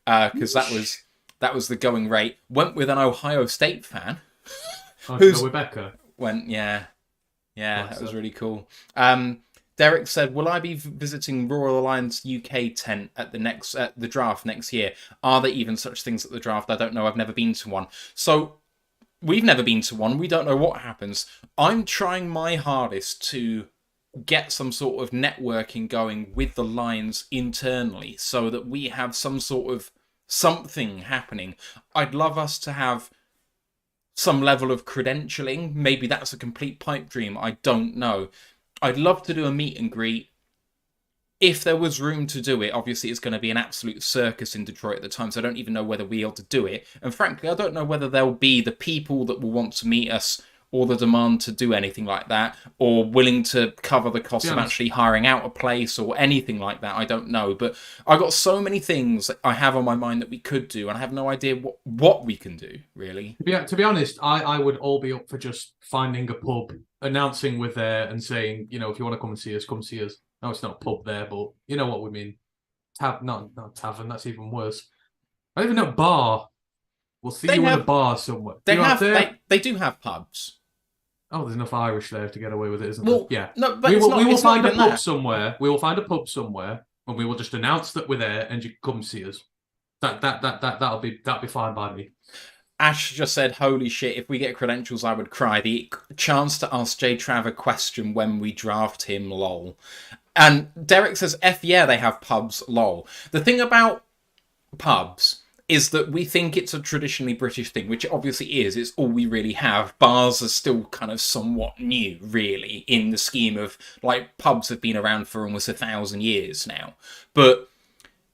[SPEAKER 1] because that was the going rate. Went with an Ohio State fan.
[SPEAKER 2] Who's Rebecca?
[SPEAKER 1] That was really cool. Derek said, will I be visiting Royal Alliance UK tent at the draft next year? Are there even such things at the draft? I don't know. I've never been to one. So we've never been to one. We don't know what happens. I'm trying my hardest to get some sort of networking going with the Lions internally so that we have some sort of something happening. I'd love us to have some level of credentialing. Maybe that's a complete pipe dream. I don't know. I'd love to do a meet and greet. If there was room to do it, obviously it's going to be an absolute circus in Detroit at the time, so I don't even know whether we'll be able to do it. And frankly, I don't know whether there'll be the people that will want to meet us or the demand to do anything like that, or willing to cover the cost of actually hiring out a place or anything like that. I don't know. But I've got so many things that I have on my mind that we could do, and I have no idea what we can do, really.
[SPEAKER 2] To be honest, I would all be up for just finding a pub, announcing we're there and saying, you know, if you want to come and see us, come see us. No, it's not a pub there, but you know what we mean. Not tavern, that's even worse. I don't even know, bar. We'll see you in a bar somewhere.
[SPEAKER 1] They do have pubs.
[SPEAKER 2] Oh, there's enough Irish there to get away with it, isn't
[SPEAKER 1] there?
[SPEAKER 2] Yeah.
[SPEAKER 1] No, but
[SPEAKER 2] we will find a pub somewhere. We will find a pub somewhere, and we will just announce that we're there, and you come see us. That'll be fine by me.
[SPEAKER 1] Ash just said, "Holy shit! If we get credentials, I would cry." The chance to ask Jay Trav a question when we draft him, lol. And Derek says, "F yeah, they have pubs, lol." The thing about pubs is that we think it's a traditionally British thing, which it obviously is. It's all we really have. Bars are still kind of somewhat new, really, in the scheme of, like, pubs have been around for almost 1,000 years now. But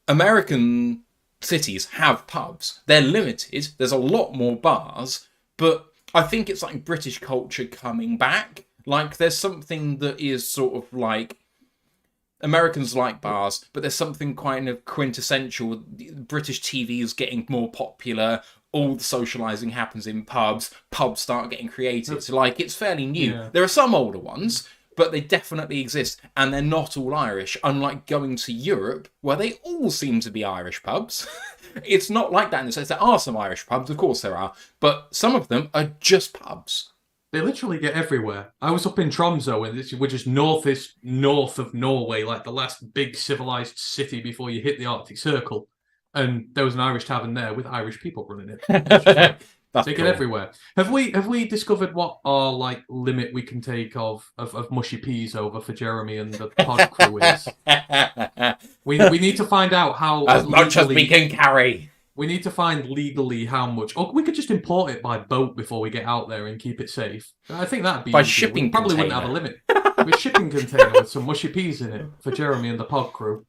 [SPEAKER 1] American cities have pubs. They're limited. There's a lot more bars. But I think it's like British culture coming back. Like, there's something that is sort of like, Americans like bars, but there's something kind of quintessential. British TV is getting more popular. All the socialising happens in pubs. Pubs start getting created. So, like, it's fairly new. Yeah. There are some older ones, but they definitely exist, and they're not all Irish, unlike going to Europe, where they all seem to be Irish pubs. It's not like that in the sense there are some Irish pubs, of course there are, but some of them are just pubs.
[SPEAKER 2] They literally get everywhere. I was up in Tromsø, which is north of Norway, like the last big civilized city before you hit the Arctic Circle. And there was an Irish tavern there with Irish people running it. They get everywhere. Have we discovered what our like limit we can take of mushy peas over for Jeremy and the pod crew is? We need to find out how
[SPEAKER 1] as much as we can carry.
[SPEAKER 2] We need to find legally how much, or we could just import it by boat before we get out there and keep it safe. I think that'd be
[SPEAKER 1] by
[SPEAKER 2] easy.
[SPEAKER 1] Shipping.
[SPEAKER 2] We probably
[SPEAKER 1] container.
[SPEAKER 2] Wouldn't have a limit. With a shipping container with some mushy peas in it for Jeremy and the pod crew.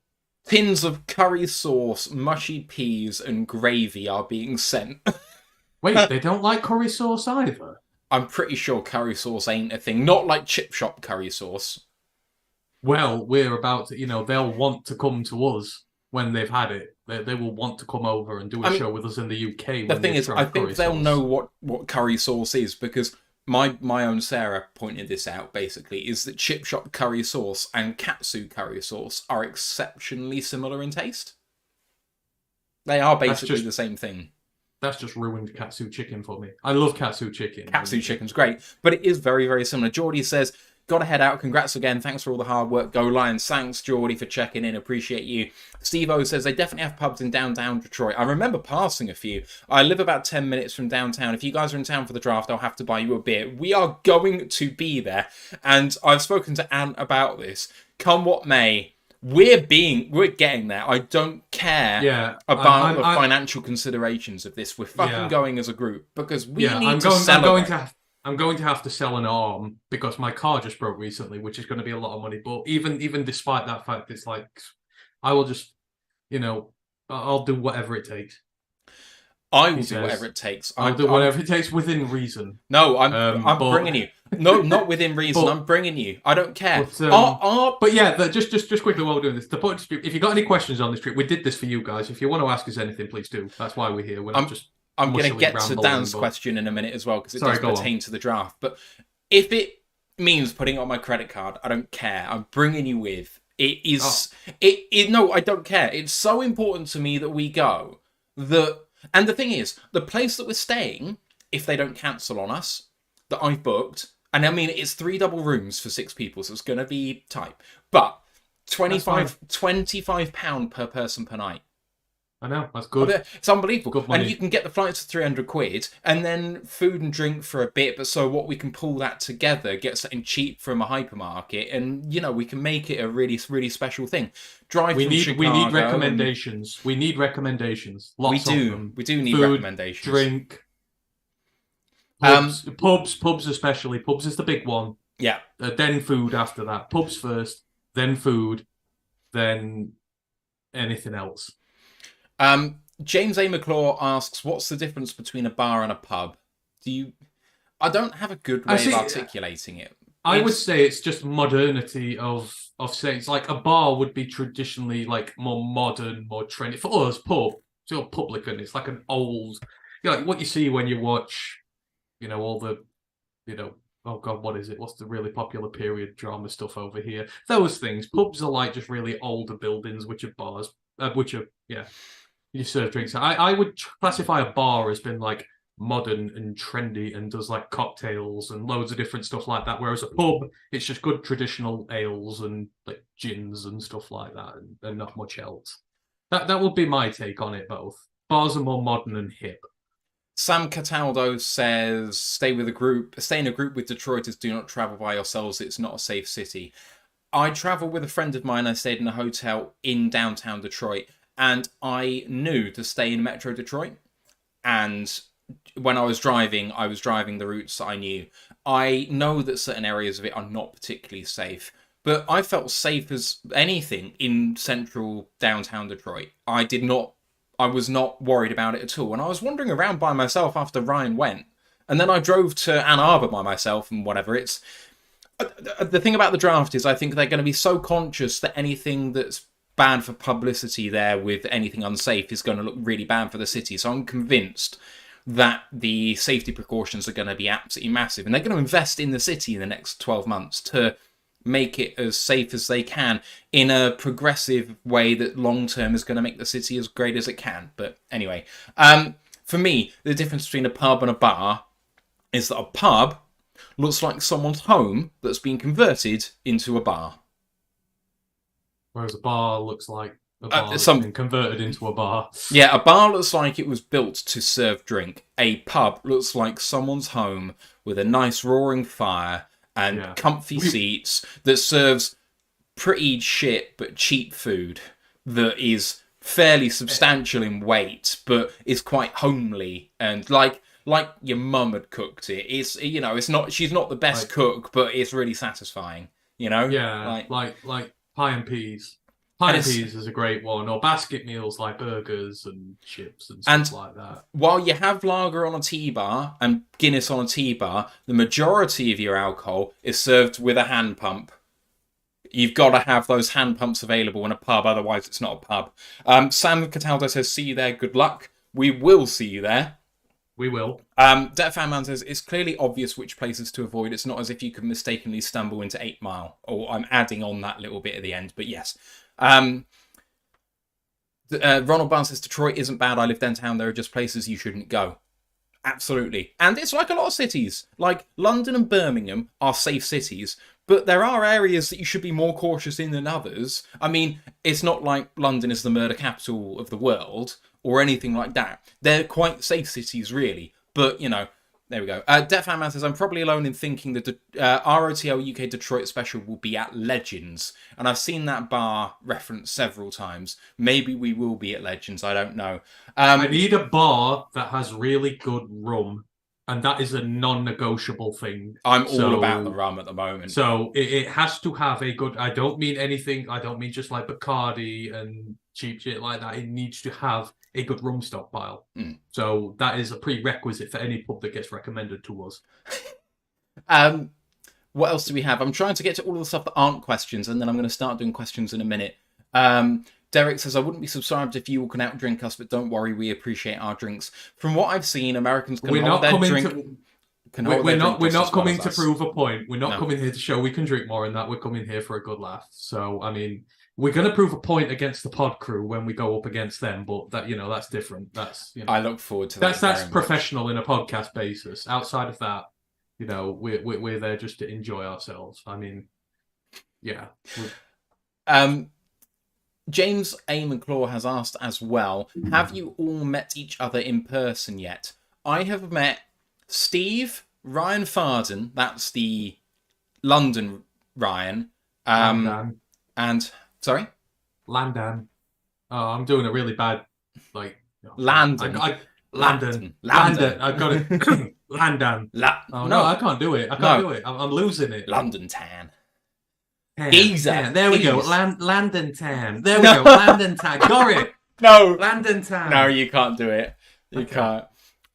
[SPEAKER 1] Tins of curry sauce, mushy peas, and gravy are being sent.
[SPEAKER 2] Wait, they don't like curry sauce either?
[SPEAKER 1] I'm pretty sure curry sauce ain't a thing. Not like chip shop curry sauce.
[SPEAKER 2] Well, we're about to, they'll want to come to us when they've had it. They will want to come over and do a
[SPEAKER 1] I mean,
[SPEAKER 2] show with us in the UK
[SPEAKER 1] the
[SPEAKER 2] when
[SPEAKER 1] thing
[SPEAKER 2] they've
[SPEAKER 1] is, I
[SPEAKER 2] tried
[SPEAKER 1] think
[SPEAKER 2] curry
[SPEAKER 1] they'll know
[SPEAKER 2] sauce.
[SPEAKER 1] what curry sauce is because my own Sarah pointed this out. Basically, is that chip shop curry sauce and katsu curry sauce are exceptionally similar in taste. They are
[SPEAKER 2] That's
[SPEAKER 1] basically
[SPEAKER 2] just
[SPEAKER 1] the same thing.
[SPEAKER 2] that's just ruined katsu chicken for me. I love katsu chicken.
[SPEAKER 1] Katsu chicken's great, but it is very, very similar. Geordie says, "Gotta head out. Congrats again. Thanks for all the hard work. Go Lions." Thanks, Geordie, for checking in. Appreciate you. Steve O says they definitely have pubs in downtown Detroit. I remember passing a few. I live about 10 minutes from downtown. If you guys are in town for the draft, I'll have to buy you a beer. We are going to be there, and I've spoken to Ant about this. Come what may, we're getting there. I don't care
[SPEAKER 2] Yeah,
[SPEAKER 1] about the financial considerations of this. We're fucking going as a group because we need to celebrate.
[SPEAKER 2] I'm going to have to sell an arm because my car just broke recently, which is going to be a lot of money. But even despite that fact, it's like I will just, I'll do whatever it takes.
[SPEAKER 1] I will do whatever it takes.
[SPEAKER 2] I'll do whatever it takes within reason.
[SPEAKER 1] No, I'm bringing you. No, not within reason. I'm bringing you. I don't care.
[SPEAKER 2] But yeah, just quickly while we're doing this, the point. If you got any questions on this trip, we did this for you guys. If you want to ask us anything, please do. That's why we're here.
[SPEAKER 1] I'm going to get to Dan's question in a minute as well because it does pertain to the draft. But if it means putting it on my credit card, I don't care. I'm bringing you with. It is. No, I don't care. It's so important to me that we go. And the thing is, the place that we're staying, if they don't cancel on us, that I've booked, and I mean, it's 3 double rooms for 6 people, so it's going to be tight. But £25 per person per night.
[SPEAKER 2] I know, that's good.
[SPEAKER 1] It's unbelievable.
[SPEAKER 2] Good money.
[SPEAKER 1] And you can get the flights for £300, and then food and drink for a bit, but so what we can pull that together, get something cheap from a hypermarket, and, we can make it a really, really special thing.
[SPEAKER 2] We need recommendations. We need recommendations. Lots of them.
[SPEAKER 1] We do need
[SPEAKER 2] food,
[SPEAKER 1] recommendations.
[SPEAKER 2] Drink. Pubs especially. Pubs is the big one.
[SPEAKER 1] Yeah.
[SPEAKER 2] Then food after that. Pubs first, then food, then anything else.
[SPEAKER 1] James A. McClaw asks, what's the difference between a bar and a pub? I don't have a good way of articulating it.
[SPEAKER 2] I would say it's just modernity of saying it's like a bar would be traditionally like more modern, more trendy. For us, pub, it's publican. It's like an old, like what you see when you watch, all the, oh God, what is it? What's the really popular period drama stuff over here? Those things. Pubs are like just really older buildings, which are bars, you serve drinks. I would classify a bar as being like modern and trendy and does like cocktails and loads of different stuff like that. Whereas a pub, it's just good traditional ales and like gins and stuff like that, and not much else. That would be my take on it. Both bars are more modern and hip.
[SPEAKER 1] Sam Cataldo says, stay in a group with Detroiters. Do not travel by yourselves. It's not a safe city. I traveled with a friend of mine. I stayed in a hotel in downtown Detroit, and I knew to stay in Metro Detroit. And when I was driving the routes that I knew. I know that certain areas of it are not particularly safe, but I felt safe as anything in central downtown Detroit. I was not worried about it at all. And I was wandering around by myself after Ryan went. And then I drove to Ann Arbor by myself and whatever. It's the thing about the draft is I think they're going to be so conscious that anything that's bad for publicity there with anything unsafe is going to look really bad for the city. So I'm convinced that the safety precautions are going to be absolutely massive. And they're going to invest in the city in the next 12 months to make it as safe as they can in a progressive way that long-term is going to make the city as great as it can. But anyway, for me, the difference between a pub and a bar is that a pub looks like someone's home that's been converted into a bar.
[SPEAKER 2] Whereas a bar looks like a bar that's been converted into a bar.
[SPEAKER 1] Yeah, a bar looks like it was built to serve drink. A pub looks like someone's home with a nice roaring fire and comfy seats that serves pretty shit but cheap food that is fairly substantial in weight but is quite homely and like your mum had cooked it. It's it's not, she's not the best cook, but it's really satisfying.
[SPEAKER 2] Yeah, like pie and peas. Pie and peas is a great one, or basket meals like burgers and chips and stuff like that.
[SPEAKER 1] While you have lager on a T-bar and Guinness on a T-bar, the majority of your alcohol is served with a hand pump. You've got to have those hand pumps available in a pub, otherwise it's not a pub. Sam Cataldo says, see you there, good luck. We will see you there.
[SPEAKER 2] We will.
[SPEAKER 1] Debt Fan Man says, it's clearly obvious which places to avoid. It's not as if you could mistakenly stumble into 8 Mile. Or I'm adding on that little bit at the end, but yes. Ronald Barnes says, Detroit isn't bad. I live downtown. There are just places you shouldn't go. Absolutely. And it's like a lot of cities. Like London and Birmingham are safe cities, but there are areas that you should be more cautious in than others. I mean, it's not like London is the murder capital of the world or anything like that. They're quite safe cities, really. But, you know, there we go. Death Fan Man says, I'm probably alone in thinking the ROTL UK Detroit special will be at Legends. And I've seen that bar referenced several times. Maybe we will be at Legends. I don't know.
[SPEAKER 2] I need a bar that has really good rum. And that is a non-negotiable thing.
[SPEAKER 1] I'm all about the rum at the moment.
[SPEAKER 2] So it has to have a good... I don't mean anything. I don't mean just like Bacardi and cheap shit like that. It needs to have a good rum stockpile. So that is a prerequisite for any pub that gets recommended to us.
[SPEAKER 1] What else do we have? I'm trying to get to all of the stuff that aren't questions, and then I'm going to start doing questions in a minute. Derek says, I wouldn't be surprised if you all can outdrink us, but don't worry, we appreciate our drinks. From what I've seen, Americans can hold their drink.
[SPEAKER 2] We're not coming to prove a point. We're not coming here to show we can drink more than that. We're coming here for a good laugh. So, I mean, we're going to prove a point against the pod crew when we go up against them, but that, you know, that's different. That's, you know,
[SPEAKER 1] I look forward to that.
[SPEAKER 2] That's professional in a podcast basis. Outside of that, you know, we're there just to enjoy ourselves. I mean, yeah.
[SPEAKER 1] James A. McClaw has asked as well, have you all met each other in person yet? I have met Steve, Ryan Farden, that's the London Ryan, and sorry?
[SPEAKER 2] Landan. Oh, I'm doing a really bad, like...
[SPEAKER 1] Landon.
[SPEAKER 2] Landon. I've got it. Landan. No, I can't do it. I can't do it. I'm losing it.
[SPEAKER 1] London Tan.
[SPEAKER 2] Geezer. Yeah, there we go. Landon Tan. There we go. Landon Tan. Got it.
[SPEAKER 1] No.
[SPEAKER 2] Landon Tan.
[SPEAKER 1] No, you can't do it. You can't.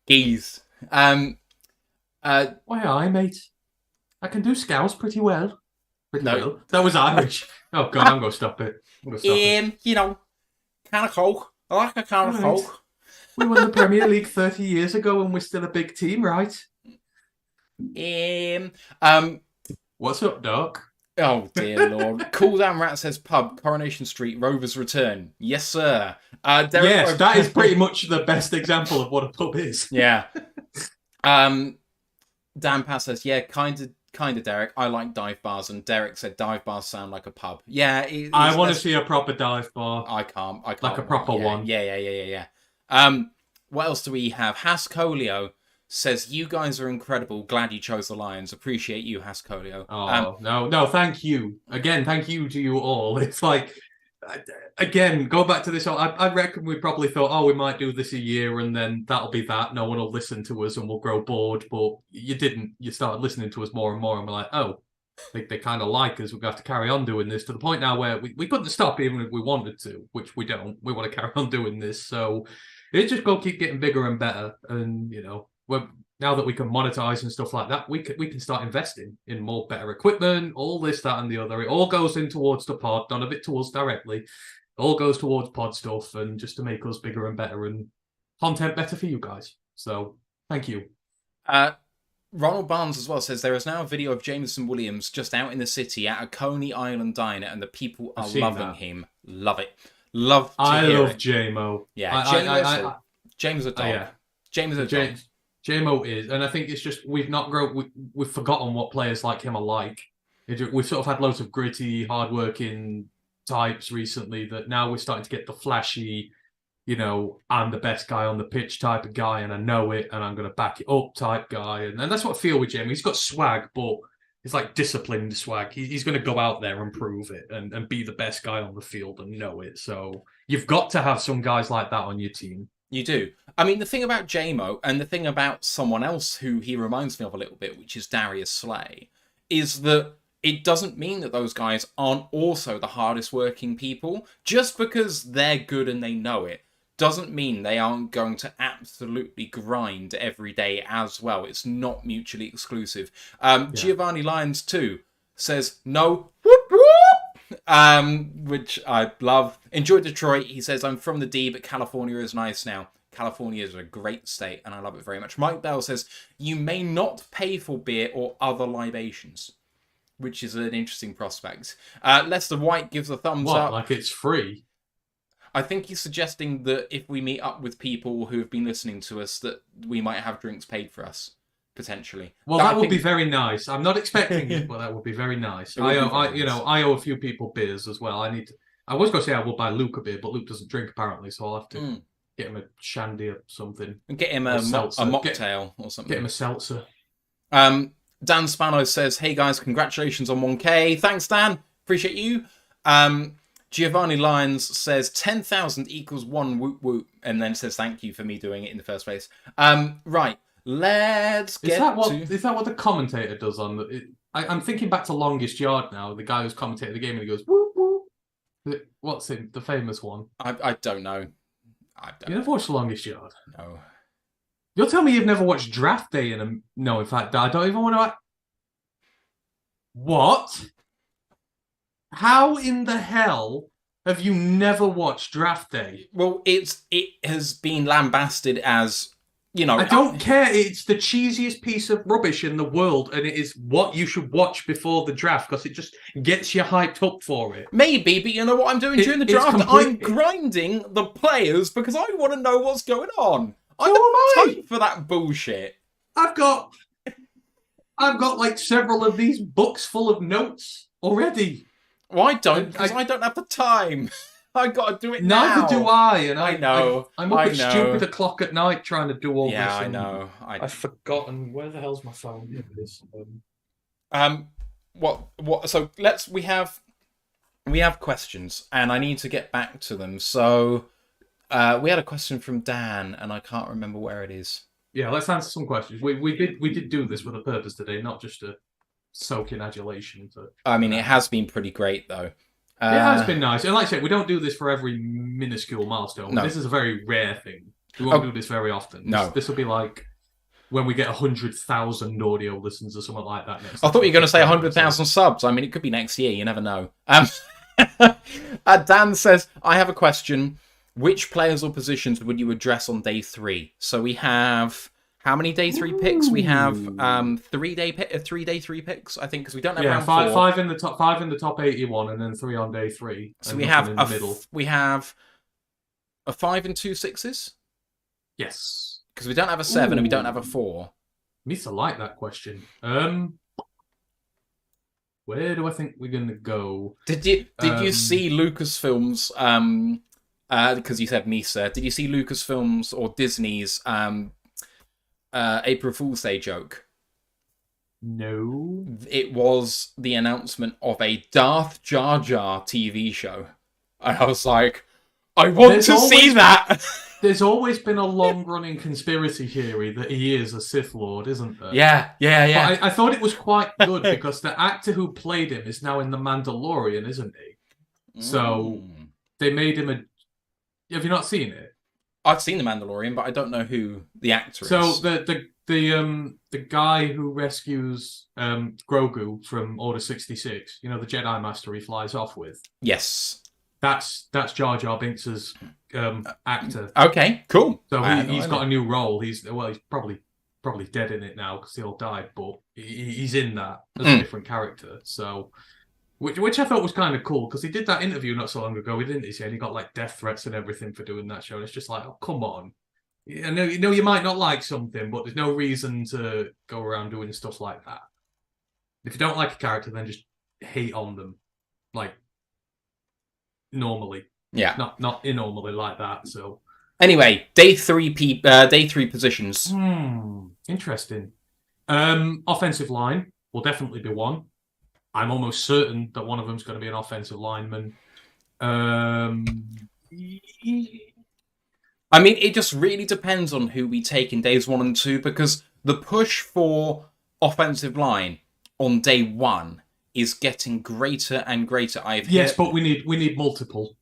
[SPEAKER 1] Geese.
[SPEAKER 2] Why, aye, mate. I can do Scouse pretty well. Well. That was Irish. Oh, God, I'm going to stop it.
[SPEAKER 1] You know, can of Coke. I like a can of Coke.
[SPEAKER 2] We won the Premier League 30 years ago and we're still a big team, right? What's up, Doc?
[SPEAKER 1] Oh, dear Lord. Cool Down Rat says pub, Coronation Street, Rover's Return. Yes, sir.
[SPEAKER 2] Yes, that is pretty much the best example of what a pub is.
[SPEAKER 1] Yeah. Dan Pass says, yeah, kind of, Derek. I like dive bars. And Derek said dive bars sound like a pub. Yeah.
[SPEAKER 2] I want to see a proper dive bar.
[SPEAKER 1] I can't.
[SPEAKER 2] Like a proper one.
[SPEAKER 1] Yeah. What else do we have? Hascolio says, you guys are incredible. Glad you chose the Lions. Appreciate you, Hascolio.
[SPEAKER 2] Oh, no, thank you. Again, thank you to you all. It's like, again, go back to this. I reckon we probably thought, we might do this a year and then that'll be that. No one will listen to us and we'll grow bored. But you didn't. You started listening to us more and more. And we're like, they kind of like us. We're going to have to carry on doing this to the point now where we couldn't stop even if we wanted to, which we don't. We want to carry on doing this. So it's just going to keep getting bigger and better. And, you know, now that we can monetize and stuff like that, we can start investing in more better equipment, all this, that, and the other. It all goes in towards the pod, none of it to us directly. It all goes towards pod stuff and just to make us bigger and better and content better for you guys. So, thank you.
[SPEAKER 1] Ronald Barnes as well says, there is now a video of Jameson Williams just out in the city at a Coney Island diner and the people are loving him. Love it. I love
[SPEAKER 2] JMO.
[SPEAKER 1] Yeah, James a dog.
[SPEAKER 2] Yeah.
[SPEAKER 1] James a dog.
[SPEAKER 2] JMO is, and I think it's just we've forgotten what players like him are like. We've sort of had loads of gritty, hardworking types recently that now we're starting to get the flashy, you know, I'm the best guy on the pitch type of guy and I know it and I'm going to back it up type guy. And that's what I feel with Jamie. He's got swag, but it's like disciplined swag. He's going to go out there and prove it and be the best guy on the field and know it. So you've got to have some guys like that on your team.
[SPEAKER 1] You do. I mean, the thing about JMO and the thing about someone else who he reminds me of a little bit, which is Darius Slay, is that it doesn't mean that those guys aren't also the hardest working people. Just because they're good and they know it doesn't mean they aren't going to absolutely grind every day as well. It's not mutually exclusive. Giovanni Lyons too says no, whoop, whoop, which I love. Enjoy Detroit. He says, I'm from the D, but California is nice now. California is a great state, and I love it very much. Mike Bell says, you may not pay for beer or other libations, which is an interesting prospect. Lester White gives a thumbs up.
[SPEAKER 2] Like it's free?
[SPEAKER 1] I think he's suggesting that if we meet up with people who have been listening to us, that we might have drinks paid for us, potentially.
[SPEAKER 2] Well, that would be very nice. I'm not expecting it, but that would be very nice. I owe a few people beers as well. I was going to say I will buy Luke a beer, but Luke doesn't drink apparently, so I'll have to get him a shandy or something.
[SPEAKER 1] And get him a mocktail or something.
[SPEAKER 2] Get him a seltzer.
[SPEAKER 1] Dan Spano says, hey guys, congratulations on 1K. Thanks, Dan. Appreciate you. Giovanni Lyons says 10,000 equals 1 whoop whoop, and then says thank you for me doing it in the first place. Right, let's get
[SPEAKER 2] Is that what the commentator does on the... I'm thinking back to Longest Yard now, the guy who's commentating the game, and he goes, whoop whoop. What's it? The famous one?
[SPEAKER 1] I don't know.
[SPEAKER 2] You never watched The Longest Yard?
[SPEAKER 1] No.
[SPEAKER 2] You'll tell me you've never watched Draft Day No, in fact, I don't even want to... What? How in the hell have you never watched Draft Day?
[SPEAKER 1] Well, it has been lambasted as,
[SPEAKER 2] I don't care. It's the cheesiest piece of rubbish in the world, and it is what you should watch before the draft because it just gets you hyped up for it.
[SPEAKER 1] Maybe, but you know what I'm doing during the draft? I'm grinding the players because I want to know what's going on. I'm not for that bullshit.
[SPEAKER 2] I've got like several of these books full of notes already.
[SPEAKER 1] Well, I don't, because I don't have the time. I got to do it now.
[SPEAKER 2] Neither do I, and
[SPEAKER 1] I know.
[SPEAKER 2] I'm up at stupid o'clock at night trying to do all this.
[SPEAKER 1] Yeah, I know.
[SPEAKER 2] I've forgotten where the hell's my phone. Here it is.
[SPEAKER 1] What? So we have questions, and I need to get back to them. So, we had a question from Dan, and I can't remember where it is.
[SPEAKER 2] Yeah, let's answer some questions. We did do this with a purpose today, not just to soak in adulation.
[SPEAKER 1] I mean, it has been pretty great though.
[SPEAKER 2] It has been nice. And like I said, we don't do this for every minuscule milestone. No. This is a very rare thing. We won't do this very often.
[SPEAKER 1] No.
[SPEAKER 2] This will be like when we get 100,000 audio listens or something like that next.
[SPEAKER 1] I thought you were going to say 100,000 subs. I mean, it could be next year. You never know. Dan says, I have a question. Which players or positions would you address on day 3? So we have... How many day 3 picks? We have 3 day 3 picks, I think, because we don't have round 4.
[SPEAKER 2] five in the top 81, and then 3 on day 3.
[SPEAKER 1] So we have a 5 and 2 6s.
[SPEAKER 2] Yes,
[SPEAKER 1] because we don't have a 7 and we don't have a 4.
[SPEAKER 2] Misa like that question. Where do I think we're gonna go?
[SPEAKER 1] Did you see Lucasfilm's? Because you said Misa. Did you see Lucasfilm's or Disney's? April Fool's Day joke?
[SPEAKER 2] No.
[SPEAKER 1] It was the announcement of a Darth Jar Jar TV show. And I was like, I want to see that!
[SPEAKER 2] There's always been a long-running conspiracy theory that he is a Sith Lord, isn't there?
[SPEAKER 1] Yeah.
[SPEAKER 2] But I thought it was quite good because the actor who played him is now in The Mandalorian, isn't he? So they made him a... Have you not seen it?
[SPEAKER 1] I've seen The Mandalorian, but I don't know who the actor is.
[SPEAKER 2] So the guy who rescues Grogu from Order 66, the Jedi Master he flies off with.
[SPEAKER 1] Yes,
[SPEAKER 2] that's Jar Jar Binks' actor.
[SPEAKER 1] Okay, cool.
[SPEAKER 2] So he's got a new role. He's probably dead in it now because he all died, but he's in that as a different character. So. Which I thought was kind of cool because he did that interview not so long ago, didn't he? And he got like death threats and everything for doing that show. And it's just like, oh, come on. I know you might not like something, but there's no reason to go around doing stuff like that. If you don't like a character, then just hate on them, like normally.
[SPEAKER 1] Yeah.
[SPEAKER 2] Not innormally like that. So
[SPEAKER 1] anyway, day 3 positions.
[SPEAKER 2] Interesting. Offensive line will definitely be one. I'm almost certain that one of them's going to be an offensive lineman. I
[SPEAKER 1] mean, it just really depends on who we take in days 1 and 2, because the push for offensive line on day 1 is getting greater and greater. I've
[SPEAKER 2] Yes,
[SPEAKER 1] hit.
[SPEAKER 2] but we need multiple.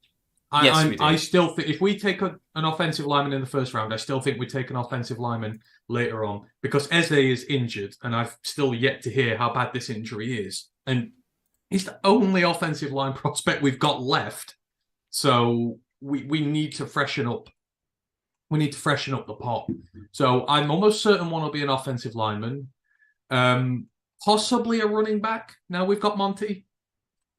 [SPEAKER 1] Yes, we
[SPEAKER 2] I
[SPEAKER 1] do.
[SPEAKER 2] still think if we take an offensive lineman in the first round, I still think we take an offensive lineman later on because Eze is injured, and I've still yet to hear how bad this injury is. And he's the only offensive line prospect we've got left. So we need to freshen up. We need to freshen up the pot. So I'm almost certain one will be an offensive lineman, possibly a running back. Now we've got Monty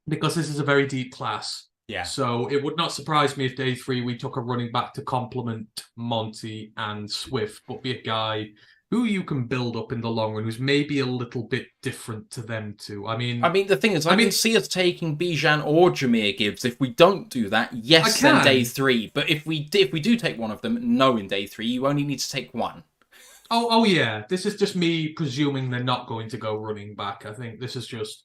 [SPEAKER 2] because this is a very deep class.
[SPEAKER 1] Yeah.
[SPEAKER 2] So it would not surprise me if day 3 we took a running back to complement Monty and Swift, but be a guy who you can build up in the long run, who's maybe a little bit different to them too. I mean,
[SPEAKER 1] The thing is, I can see us taking Bijan or Jameer Gibbs. If we don't do that, yes, then day 3. But if we do take one of them, no, in day 3, you only need to take one.
[SPEAKER 2] Oh yeah. This is just me presuming they're not going to go running back. I think this is just.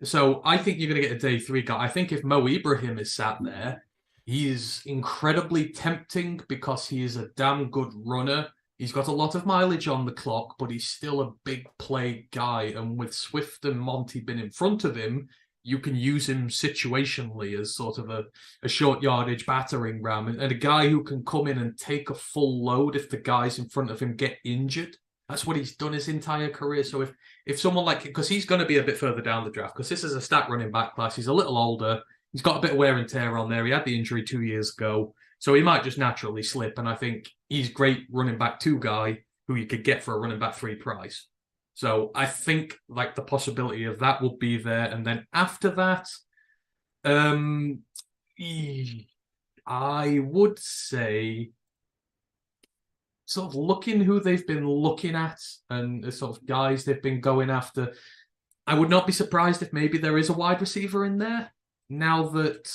[SPEAKER 2] So I think you're going to get a day 3 guy. I think if Mo Ibrahim is sat there, he is incredibly tempting because he is a damn good runner. He's got a lot of mileage on the clock, but he's still a big play guy. And with Swift and Monty been in front of him, you can use him situationally as sort of a short yardage battering ram and a guy who can come in and take a full load if the guys in front of him get injured. That's what he's done his entire career. So if someone like, because he's going to be a bit further down the draft, because this is a stat running back class, he's a little older, he's got a bit of wear and tear on there. He had the injury 2 years ago, so he might just naturally slip. And I think he's great running back 2 guy who you could get for a running back 3 price. So I think like the possibility of that will be there. And then after that, I would say sort of looking who they've been looking at and the sort of guys they've been going after. I would not be surprised if maybe there is a wide receiver in there now that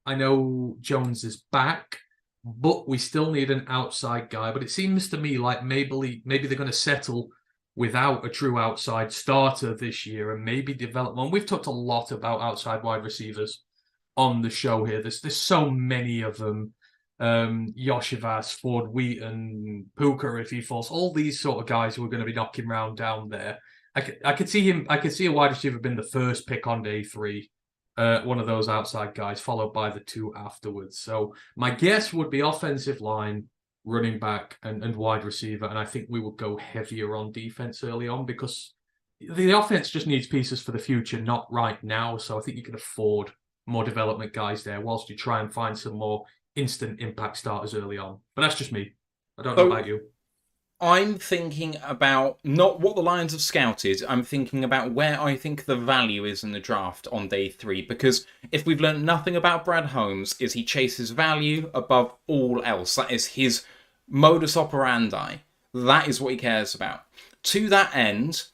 [SPEAKER 2] I know Jones is back, but we still need an outside guy. But it seems to me like maybe they're going to settle without a true outside starter this year and maybe develop one. We've talked a lot about outside wide receivers on the show here. There's so many of them. Yoshivas, Ford Wheaton, Puka if he falls, all these sort of guys who are going to be knocking around down there. I could see a wide receiver being the first pick on day 3. One of those outside guys, followed by the 2 afterwards. So my guess would be offensive line, running back, and wide receiver. And I think we would go heavier on defense early on because the offense just needs pieces for the future, not right now. So I think you can afford more development guys there whilst you try and find some more instant impact starters early on. But that's just me. I don't know about you.
[SPEAKER 1] I'm thinking about not what the Lions have scouted. I'm thinking about where I think the value is in the draft on day 3. Because if we've learned nothing about Brad Holmes, is he chases value above all else. That is his modus operandi. That is what he cares about. To that end,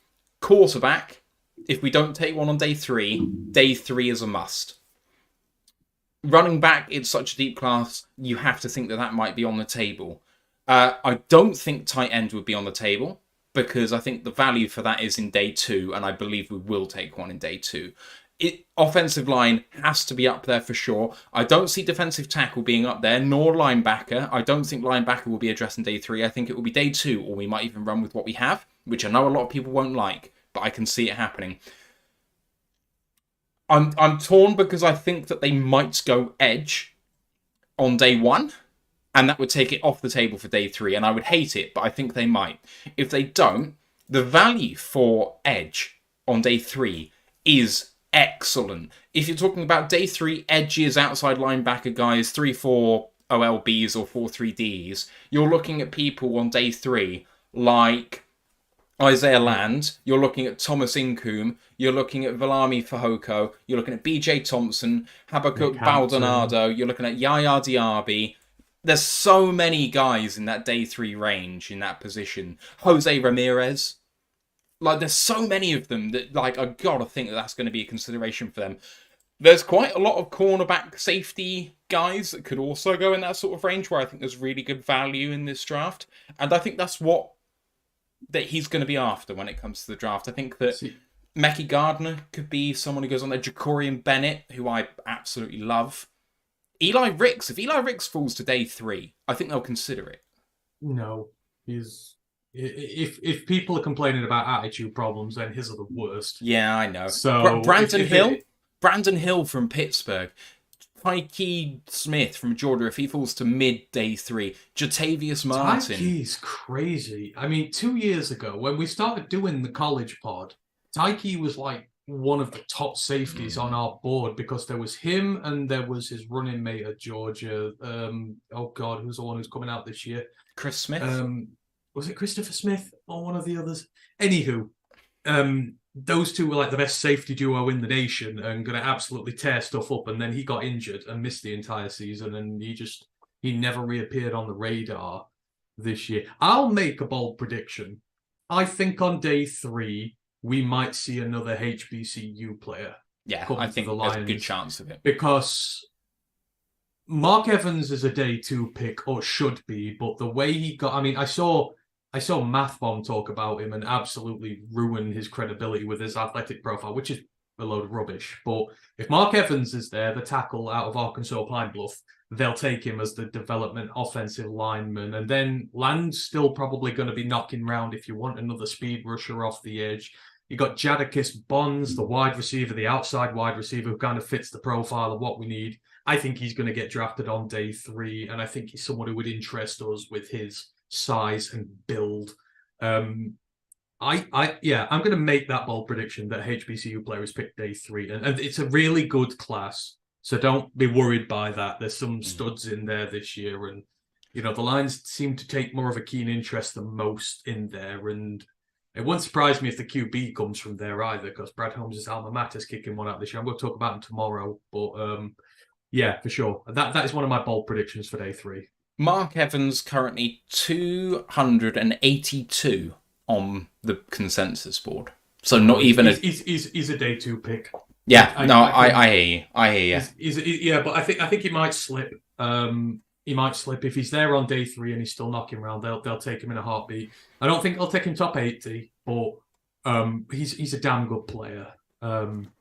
[SPEAKER 1] quarterback, if we don't take one on day 3 is a must. Running back, it's such a deep class, you have to think that might be on the table. I don't think tight end would be on the table because I think the value for that is in day 2, and I believe we will take one in day 2. Offensive line has to be up there for sure. I don't see defensive tackle being up there, nor linebacker. I don't think linebacker will be addressed in day 3. I think it will be day 2, or we might even run with what we have, which I know a lot of people won't like, but I can see it happening. I'm torn because I think that they might go edge on day 1, and that would take it off the table for day 3, and I would hate it, but I think they might. If they don't, the value for edge on day 3 is excellent. If you're talking about day 3 edges, outside linebacker guys, 3-4 OLBs or 4-3Ds, you're looking at people on day 3 like Isaiah Land, you're looking at Thomas Incoom, you're looking at Valami Fahoko, you're looking at BJ Thompson, Habakkuk Baldonado, you're looking at Yaya Diaby. There's so many guys in that day 3 range in that position. Jose Ramirez. Like, there's so many of them that, like, I gotta think that that's going to be a consideration for them. There's quite a lot of cornerback safety guys that could also go in that sort of range where I think there's really good value in this draft. And I think that's what that he's going to be after when it comes to the draft. I think that Mekhi Gardner could be someone who goes on there. Jacorian Bennett, who I absolutely love. Eli Ricks. If Eli Ricks falls to day 3, I think they'll consider it.
[SPEAKER 2] No, he's If people are complaining about attitude problems, then his are the worst.
[SPEAKER 1] Yeah, I know.
[SPEAKER 2] So
[SPEAKER 1] Brandon Hill from Pittsburgh, Tyke Smith from Georgia, if he falls to mid day 3, Jatavius Martin.
[SPEAKER 2] Tyke's crazy. I mean, 2 years ago when we started doing the college pod, Tyke was like one of the top safeties on our board because there was him and there was his running mate at Georgia. Oh God, who's the one who's coming out this year?
[SPEAKER 1] Chris Smith.
[SPEAKER 2] Was it Christopher Smith or one of the others? Anywho, those two were like the best safety duo in the nation and going to absolutely tear stuff up. And then he got injured and missed the entire season, and he never reappeared on the radar this year. I'll make a bold prediction. I think on day 3 we might see another HBCU player.
[SPEAKER 1] Yeah, I think there's a good chance of it.
[SPEAKER 2] Because Mark Evans is a day 2 pick, or should be, but the way he got... I mean, I saw Math Bomb talk about him and absolutely ruin his credibility with his athletic profile, which is a load of rubbish. But if Mark Evans is there, the tackle out of Arkansas Pine Bluff, they'll take him as the development offensive lineman. And then Land's still probably going to be knocking around if you want another speed rusher off the edge. You got Jadakis Bonds, the wide receiver, the outside wide receiver, who kind of fits the profile of what we need. I think he's going to get drafted on day 3, and I think he's someone who would interest us with his size and build. I'm going to make that bold prediction that HBCU player is picked day 3, and it's a really good class, so don't be worried by that. There's some studs in there this year, and the Lions seem to take more of a keen interest than most in there, and it wouldn't surprise me if the QB comes from there either, because Brad Holmes' alma mater is kicking one out this year. I'm going to talk about him tomorrow, but yeah, for sure. That is one of my bold predictions for day 3.
[SPEAKER 1] Mark Evans currently 282 on the consensus board, so not even
[SPEAKER 2] he's a day 2 pick.
[SPEAKER 1] Yeah, I hear you.
[SPEAKER 2] Yeah, but I think he might slip. He might slip if he's there on day 3 and he's still knocking around. They'll take him in a heartbeat. I don't think they'll take him top 80, but he's a damn good player.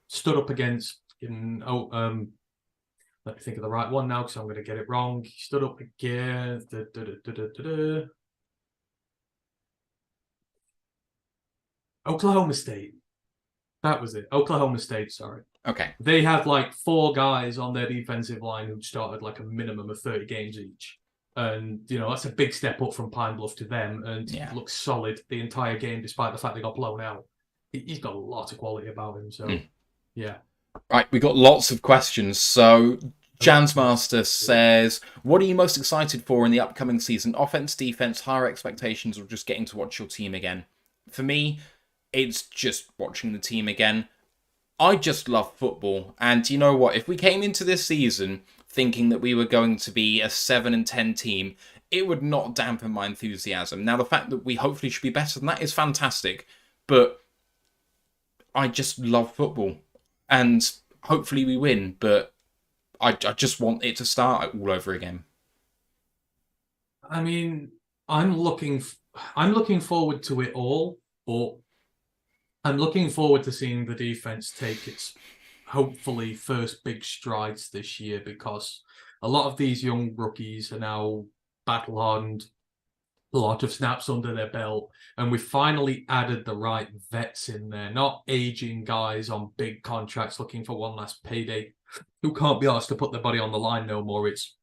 [SPEAKER 2] Stood up against let me think of the right one now because I'm going to get it wrong. He stood up against Oklahoma State. That was it. Oklahoma State, sorry.
[SPEAKER 1] Okay.
[SPEAKER 2] They had like 4 guys on their defensive line who started like a minimum of 30 games each. And, that's a big step up from Pine Bluff to them. And he looks solid the entire game despite the fact they got blown out. He's got a lot of quality about him. So, yeah.
[SPEAKER 1] Right, we got lots of questions. So, Jansmaster says, what are you most excited for in the upcoming season? Offense, defense, higher expectations, or just getting to watch your team again? For me, it's just watching the team again. I just love football. And you know what? If we came into this season thinking that we were going to be a 7-10 team, it would not dampen my enthusiasm. Now, the fact that we hopefully should be better than that is fantastic. But I just love football. And hopefully we win. But I just want it to start all over again.
[SPEAKER 2] I mean, I'm looking forward to it all, but I'm looking forward to seeing the defense take its hopefully first big strides this year, because a lot of these young rookies are now battle-hardened, a lot of snaps under their belt, and we finally added the right vets in there, not aging guys on big contracts looking for one last payday who can't be asked to put their body on the line no more. It's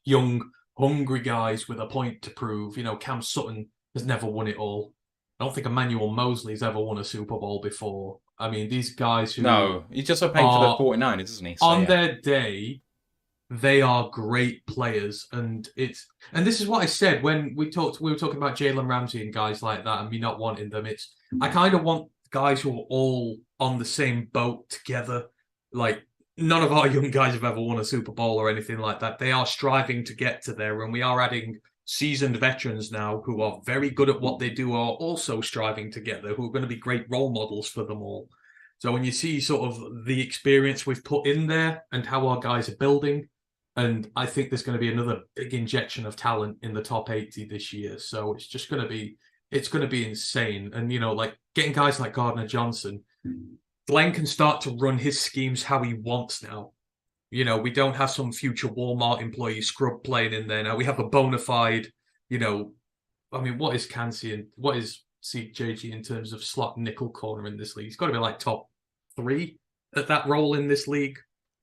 [SPEAKER 2] young, hungry guys with a point to prove. Cam Sutton has never won it all. I don't think Emmanuel Mosley's ever won a Super Bowl before. I mean, these guys who...
[SPEAKER 1] No, he's just playing for the 49ers, isn't he?
[SPEAKER 2] So, their day, they are great players. And this is what I said when we were talking about Jalen Ramsey and guys like that and me not wanting them. I kind of want guys who are all on the same boat together. Like, none of our young guys have ever won a Super Bowl or anything like that. They are striving to get to there, and we are adding seasoned veterans now who are very good at what they do, are also striving to get there, who are going to be great role models for them all. So when you see sort of the experience we've put in there and how our guys are building, and I think there's going to be another big injection of talent in the top 80 this year. So it's just going to be insane. And, like getting guys like Gardner Johnson, Glenn can start to run his schemes how he wants now. We don't have some future Walmart employee scrub playing in there now. We have a bona fide, I mean, what is Kansi and what is CJG in terms of slot nickel corner in this league? He's got to be like top 3 at that role in this league.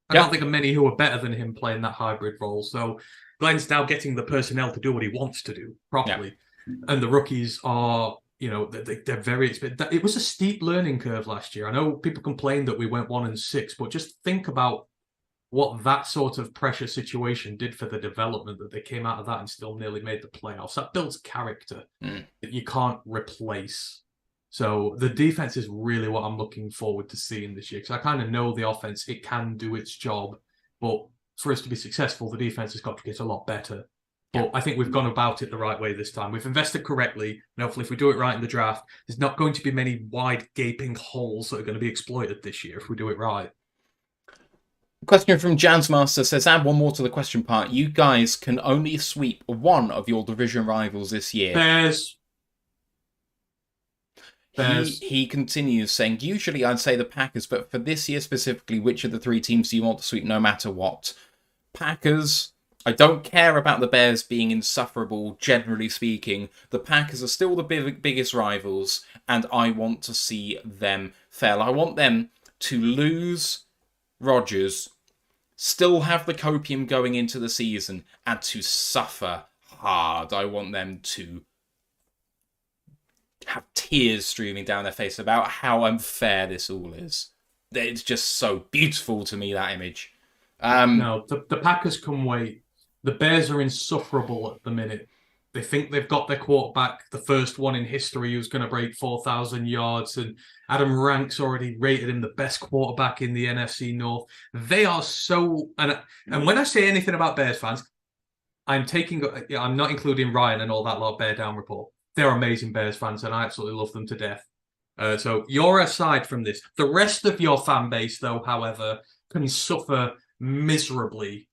[SPEAKER 2] I can't
[SPEAKER 1] Yep.
[SPEAKER 2] think of many who are better than him playing that hybrid role. So Glenn's now getting the personnel to do what he wants to do
[SPEAKER 1] Yeah.
[SPEAKER 2] properly. And the rookies are, they're very expensive. It was a steep learning curve last year. I know people complained that we went 1-6, but just think about what that sort of pressure situation did for the development, that they came out of that and still nearly made the playoffs. That builds character that you can't replace. So the defense is really what I'm looking forward to seeing this year, because I kind of know the offense, it can do its job, but for us to be successful, the defense has got to get a lot better. But I think we've gone about it the right way this time. We've invested correctly, and hopefully if we do it right in the draft, there's not going to be many wide gaping holes that are going to be exploited this year if we do it right.
[SPEAKER 1] Question from Jansmaster says, add one more to the question part. You guys can only sweep one of your division rivals this year.
[SPEAKER 2] Bears.
[SPEAKER 1] He continues saying, usually I'd say the Packers, but for this year specifically, which of the 3 teams do you want to sweep no matter what? Packers. I don't care about the Bears being insufferable, generally speaking. The Packers are still the biggest rivals, and I want to see them fail. I want them to lose Rodgers, still have the copium going into the season, and to suffer hard. I want them to have tears streaming down their face about how unfair this all is. It's just so beautiful to me, that image.
[SPEAKER 2] No, the Packers can wait. The Bears are insufferable at the minute. They think they've got their quarterback, the first one in history who's going to break 4,000 yards, and Adam Rank's already rated him the best quarterback in the NFC North. They are so... And when I say anything about Bears fans, I'm not including Ryan and all that lot Bear Down report. They're amazing Bears fans, and I absolutely love them to death. So you're aside from this. The rest of your fan base, though, however, can suffer miserably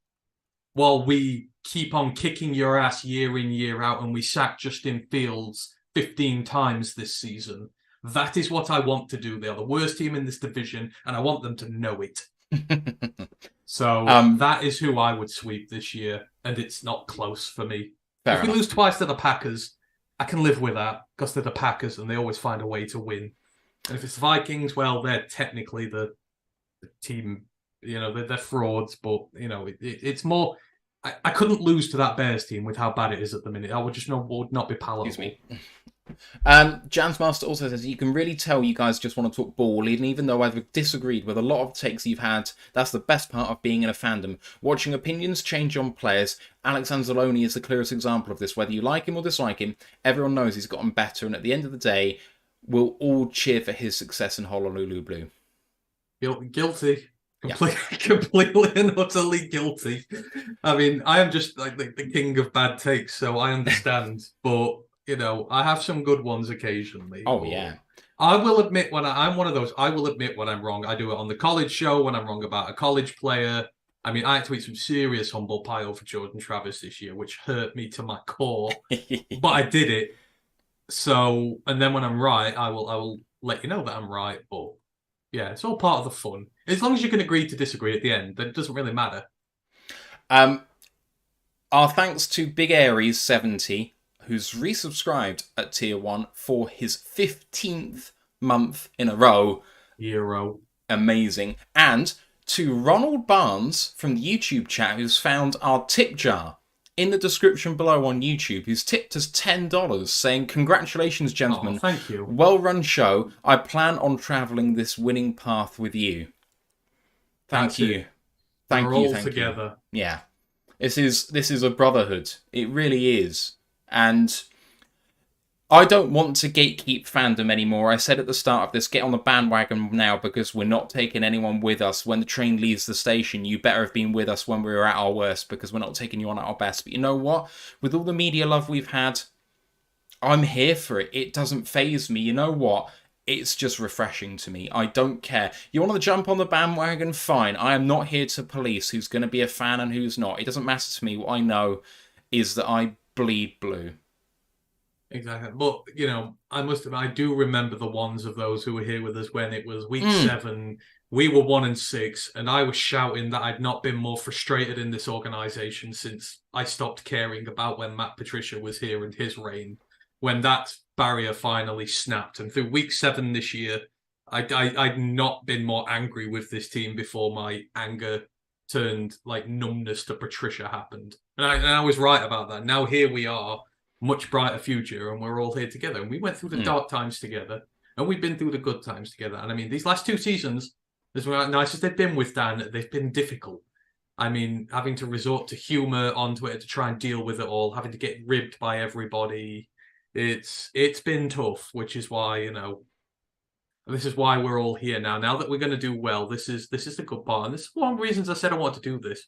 [SPEAKER 2] while we keep on kicking your ass year in, year out, and we sack Justin Fields 15 times this season. That is what I want to do. They are the worst team in this division, and I want them to know it. So that is who I would sweep this year, and it's not close for me. If we lose twice to the Packers, I can live with that, because they're the Packers, and they always find a way to win. And if it's the Vikings, well, they're technically the team... they're frauds, but, it's more... I couldn't lose to that Bears team with how bad it is at the minute. I would not be palatable.
[SPEAKER 1] Excuse me. Jansmaster also says, you can really tell you guys just want to talk ball, even though I've disagreed with a lot of takes you've had. That's the best part of being in a fandom. Watching opinions change on players. Alex Anzalone is the clearest example of this. Whether you like him or dislike him, everyone knows he's gotten better, and at the end of the day, we'll all cheer for his success in Honolulu Blue.
[SPEAKER 2] Guilty. Completely and utterly guilty. I mean, I am just like the king of bad takes, so I understand. But, I have some good ones occasionally.
[SPEAKER 1] Oh, yeah.
[SPEAKER 2] I will admit I'm one of those. I will admit when I'm wrong. I do it on the college show when I'm wrong about a college player. I mean, I had to eat some serious humble pie over Jordan Travis this year, which hurt me to my core. But I did it. So, and then when I'm right, I will let you know that I'm right. But yeah, it's all part of the fun. As long as you can agree to disagree at the end, then it doesn't really matter.
[SPEAKER 1] Our thanks to Big Aries 70, who's resubscribed at Tier 1 for his 15th month in a row.
[SPEAKER 2] Euro.
[SPEAKER 1] Amazing. And to Ronald Barnes from the YouTube chat, who's found our tip jar in the description below on YouTube, who's tipped us $10, saying, congratulations, gentlemen.
[SPEAKER 2] Oh, thank you.
[SPEAKER 1] Well-run show. I plan on travelling this winning path with you. Thank you.
[SPEAKER 2] We're all together.
[SPEAKER 1] Yeah. This is a brotherhood. It really is. And I don't want to gatekeep fandom anymore. I said at the start of this, get on the bandwagon now, because we're not taking anyone with us. When the train leaves the station, you better have been with us when we were at our worst, because we're not taking you on at our best. But you know what? With all the media love we've had, I'm here for it. It doesn't faze me. You know what? It's just refreshing to me. I don't care. You want to jump on the bandwagon? Fine. I am not here to police who's going to be a fan and who's not. It doesn't matter to me. What I know is that I bleed blue.
[SPEAKER 2] Exactly. But, I do remember the ones of those who were here with us when it was week 7. We were 1-6, and I was shouting that I'd not been more frustrated in this organisation since I stopped caring about when Matt Patricia was here and his reign. when that barrier finally snapped. And through week 7 this year, I'd not been more angry with this team before my anger turned like numbness to Patricia happened. And I was right about that. Now here we are, much brighter future, and we're all here together. And we went through the dark times together, and we've been through the good times together. And I mean, these last 2 seasons, as nice as they've been with Dan, they've been difficult. I mean, having to resort to humor on Twitter to try and deal with it all, having to get ribbed by everybody. It's been tough, which is why, you know, this is why we're all here now. Now that we're going to do well, this is the good part, and this is one of the reasons I said I want to do this.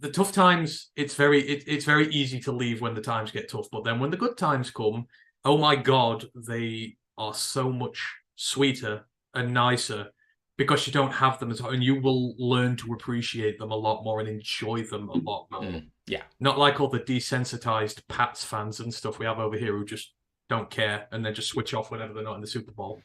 [SPEAKER 2] The tough times, it's very easy to leave when the times get tough, but then when the good times come, oh my God, they are so much sweeter and nicer because you don't have them, and you will learn to appreciate them a lot more and enjoy them a lot more.
[SPEAKER 1] Yeah.
[SPEAKER 2] Not like all the desensitized Pats fans and stuff we have over here who just don't care and then just switch off whenever they're not in the Super Bowl.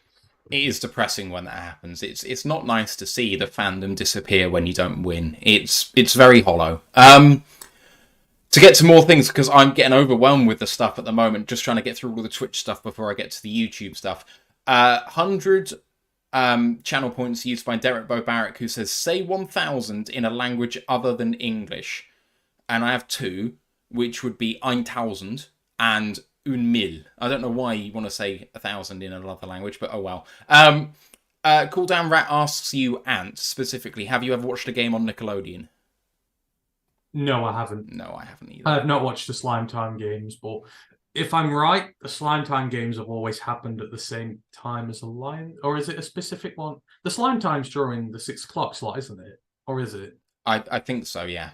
[SPEAKER 1] It is depressing when that happens. It's not nice to see the fandom disappear when you don't win. It's very hollow. To get to more things, because I'm getting overwhelmed with the stuff at the moment, just trying to get through all the Twitch stuff before I get to the YouTube stuff. 100 channel points used by Derek Bobarek, who says, say 1,000 in a language other than English. And I have 2, which would be 1,000 and 1,000. I don't know why you want to say 1,000 in another language, but oh well. Cool Down Rat asks you, Ant, specifically, have you ever watched a game on Nickelodeon?
[SPEAKER 2] No, I haven't.
[SPEAKER 1] No, I haven't either.
[SPEAKER 2] I have not watched the Slime Time games, but if I'm right, the Slime Time games have always happened at the same time as a Lion, or is it a specific one? The Slime Time's during the 6 o'clock slot, isn't it? Or is it?
[SPEAKER 1] I think so, yeah.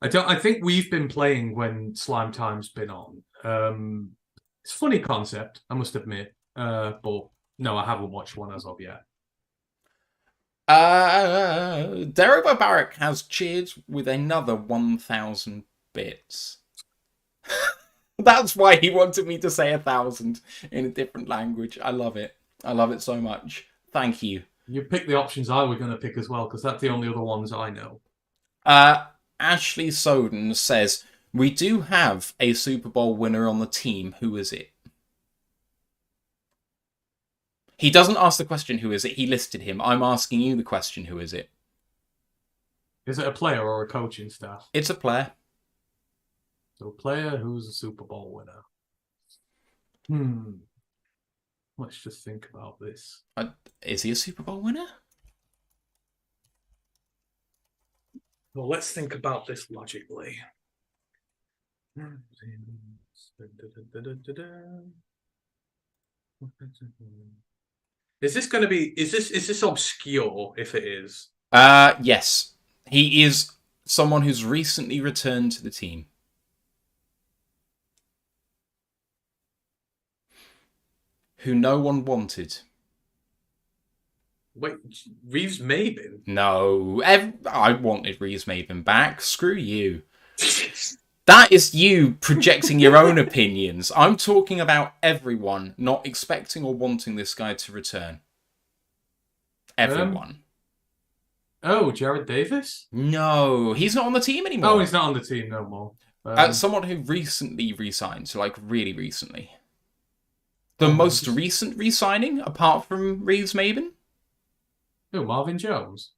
[SPEAKER 2] I think we've been playing when Slime Time's been on. It's a funny concept, I must admit. But no, I haven't watched one as of yet.
[SPEAKER 1] Derek Barbaric has cheered with another 1,000 bits. That's why he wanted me to say 1,000 in a different language. I love it. I love it so much. Thank you.
[SPEAKER 2] You picked the options I were going to pick as well, because that's the only other ones I know.
[SPEAKER 1] Ashley Soden says, we do have a Super Bowl winner on the team. Who is it? He doesn't ask the question, who is it? He listed him. I'm asking you the question, who is it?
[SPEAKER 2] Is it a player or a coaching staff?
[SPEAKER 1] It's a player.
[SPEAKER 2] So a player who's a Super Bowl winner. Let's just think about this.
[SPEAKER 1] Is he a Super Bowl winner?
[SPEAKER 2] Well, let's think about this logically. Is this going to be? Is this obscure? If it is,
[SPEAKER 1] yes, he is someone who's recently returned to the team. Who no one wanted.
[SPEAKER 2] Wait, Reeves Maben?
[SPEAKER 1] No, I wanted Reeves Maben back. Screw you. That is you projecting your own opinions. I'm talking about everyone not expecting or wanting this guy to return. Everyone.
[SPEAKER 2] Jared Davis?
[SPEAKER 1] No, he's not on the team anymore.
[SPEAKER 2] Oh, he's not on the team no more.
[SPEAKER 1] Someone who recently re-signed, so like really recently. The most recent re-signing, apart from Reeves Maben?
[SPEAKER 2] Who, Marvin Jones?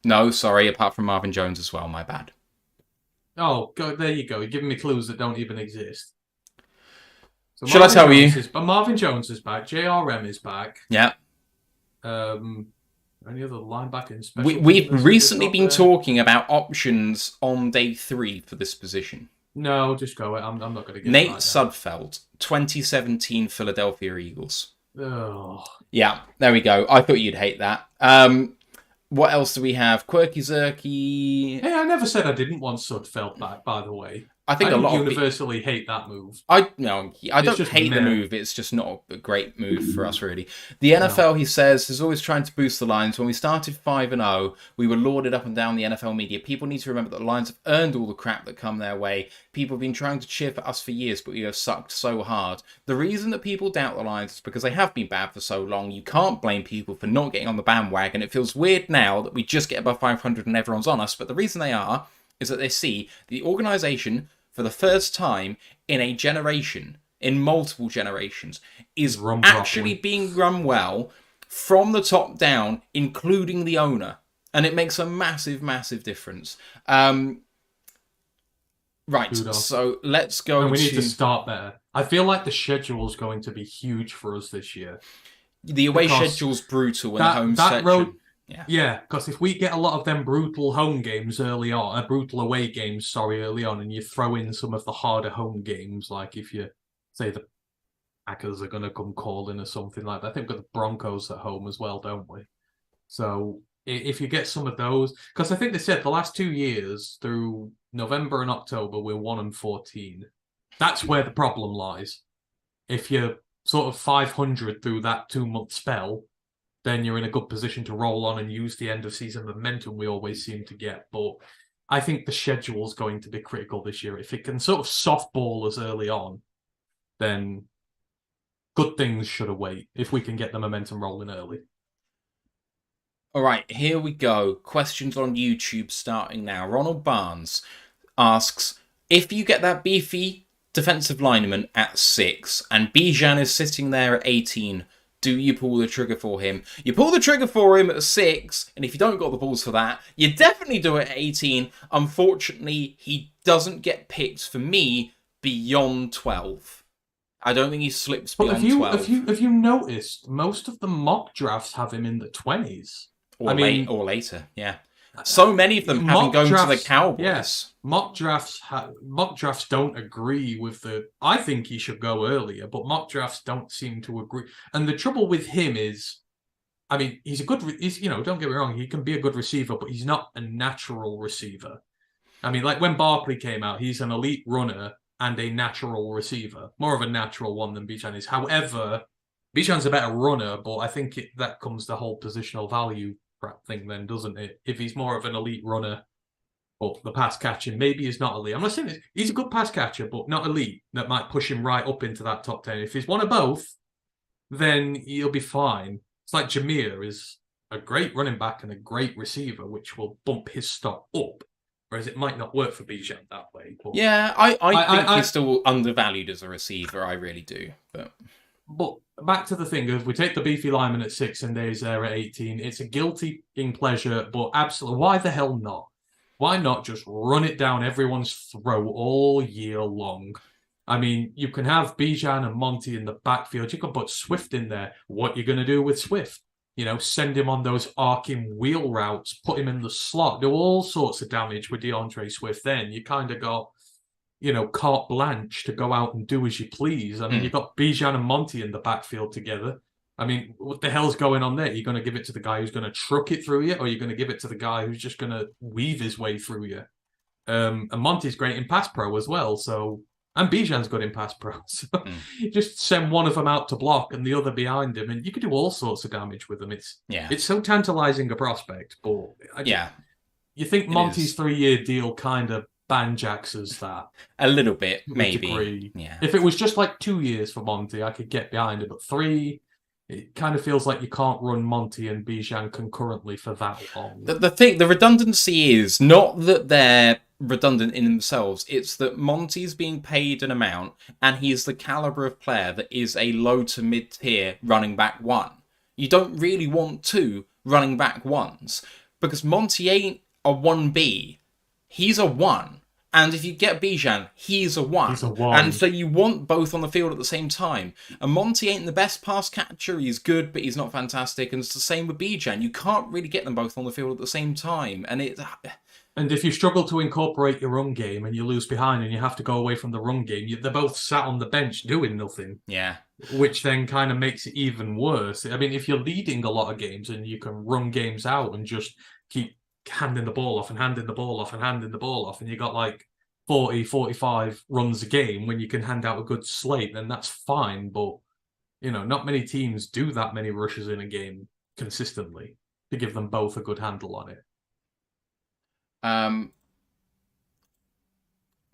[SPEAKER 1] No, sorry, apart from Marvin Jones as well, my bad.
[SPEAKER 2] Oh, there you go. You're giving me clues that don't even exist. So
[SPEAKER 1] Should I tell you?
[SPEAKER 2] Marvin Jones is back. JRM is back.
[SPEAKER 1] Yeah.
[SPEAKER 2] Any other linebacker in special?
[SPEAKER 1] We've recently been talking about options on day 3 for this position.
[SPEAKER 2] No, just go. I'm not going to get
[SPEAKER 1] Nate Sudfeld, 2017 Philadelphia Eagles.
[SPEAKER 2] Oh.
[SPEAKER 1] Yeah, there we go. I thought you'd hate that. What else do we have? Quirky Zerky.
[SPEAKER 2] Hey, I never said I didn't want Sudfeld back, by the way.
[SPEAKER 1] I think a lot of
[SPEAKER 2] universally hate that move.
[SPEAKER 1] I don't hate the move. It's just not a great move for us, really. The NFL, he says, is always trying to boost the Lions. When we started 5-0, we were lauded up and down the NFL media. People need to remember that the Lions have earned all the crap that come their way. People have been trying to cheer for us for years, but we have sucked so hard. The reason that people doubt the Lions is because they have been bad for so long. You can't blame people for not getting on the bandwagon. It feels weird now that we just get above 500 and everyone's on us, but the reason they are is that they see the organisation for the first time in a generation in multiple generations is
[SPEAKER 2] Run
[SPEAKER 1] actually
[SPEAKER 2] properly.
[SPEAKER 1] being run well from the top down, including the owner. And it makes a massive, massive difference. Right,
[SPEAKER 2] Kudos.
[SPEAKER 1] so let's go
[SPEAKER 2] And we need to
[SPEAKER 1] to
[SPEAKER 2] start better. I feel like the schedule is going to be huge for us this year
[SPEAKER 1] the away
[SPEAKER 2] because
[SPEAKER 1] schedule's brutal and the home
[SPEAKER 2] that road,
[SPEAKER 1] section. Yeah.
[SPEAKER 2] yeah, because if we get a lot of them brutal home games early on, brutal away games, sorry, early on, and you throw in some of the harder home games, like if you say the Packers are going to come calling or something like that. I think we've got the Broncos at home as well, don't we? So if you get some of those, because I think they said the last 2 years through November and October we're 1-14. That's where the problem lies. If you're sort of 500 through that 2 month spell, then you're in a good position to roll on and use the end of season momentum we always seem to get. But I think the schedule's going to be critical this year. If it can sort of softball us early on, then good things should await if we can get the momentum rolling early.
[SPEAKER 1] All right, here we go. Questions on YouTube starting now. Ronald Barnes asks, if you get that beefy defensive lineman at 6 and Bijan is sitting there at 18, do you pull the trigger for him? You pull the trigger for him at 6, and if you don't got the balls for that, you definitely do it at 18. Unfortunately, he doesn't get picked for me beyond 12. I don't think he slips
[SPEAKER 2] But
[SPEAKER 1] beyond 12.
[SPEAKER 2] have you noticed most of the mock drafts have him in the 20s?
[SPEAKER 1] Or or later, yeah. So many of them having gone to the Cowboys.
[SPEAKER 2] Yes, mock drafts don't agree with the. I think he should go earlier, but mock drafts don't seem to agree. And the trouble with him is, I mean, he's a good. He's, don't get me wrong, he can be a good receiver, but he's not a natural receiver. I mean, like when Barkley came out, he's an elite runner and a natural receiver, more of a natural one than Bijan is. However, Bijan's a better runner, but I think that comes the whole positional value thing then, doesn't it? If he's more of an elite runner, but the pass catching, maybe he's not elite. I'm not saying he's a good pass catcher, but not elite. That might push him right up into that top 10. If he's one of both, then he'll be fine. It's like Jameer is a great running back and a great receiver, which will bump his stock up. Whereas it might not work for Bijan that way. But
[SPEAKER 1] yeah, I think he's still undervalued as a receiver. I really do.
[SPEAKER 2] But back to the thing, if we take the beefy lineman at 6 and Dave's there at 18, it's a guilty pleasure, but absolutely, why the hell not? Why not just run it down everyone's throat all year long? I mean, you can have Bijan and Monty in the backfield. You can put Swift in there. What are you going to do with Swift? Send him on those arcing wheel routes, put him in the slot, do all sorts of damage with DeAndre Swift. Then you kind of got, carte blanche to go out and do as you please. I mean, you've got Bijan and Monty in the backfield together. I mean, what the hell's going on there? You're going to give it to the guy who's going to truck it through you, or you're going to give it to the guy who's just going to weave his way through you? And Monty's great in pass pro as well, so. And Bijan's good in pass pro. So you just send one of them out to block and the other behind him, and you could do all sorts of damage with them. It's so tantalizing a prospect, but you think Monty's 3-year deal kind of banjaxes that
[SPEAKER 1] a little bit,
[SPEAKER 2] maybe.
[SPEAKER 1] Degree. Yeah.
[SPEAKER 2] If it was just like 2 years for Monty, I could get behind it, but 3, it kind of feels like you can't run Monty and Bijan concurrently for that long.
[SPEAKER 1] The redundancy is not that they're redundant in themselves. It's that Monty's being paid an amount, and he's the caliber of player that is a low to mid tier running back 1. You don't really want 2 running back 1s because Monty ain't a 1B. He's a 1. And if you get Bijan, he's a 1.
[SPEAKER 2] He's a 1.
[SPEAKER 1] And so you want both on the field at the same time. And Monty ain't the best pass catcher. He's good, but he's not fantastic. And it's the same with Bijan. You can't really get them both on the field at the same time.
[SPEAKER 2] And if you struggle to incorporate your run game and you lose behind and you have to go away from the run game, they're both sat on the bench doing nothing.
[SPEAKER 1] Yeah.
[SPEAKER 2] Which then kind of makes it even worse. I mean, if you're leading a lot of games and you can run games out and just keep handing the ball off and handing the ball off and handing the ball off, and you got like 40, 45 runs a game when you can hand out a good slate, then that's fine. But, not many teams do that many rushes in a game consistently to give them both a good handle on it.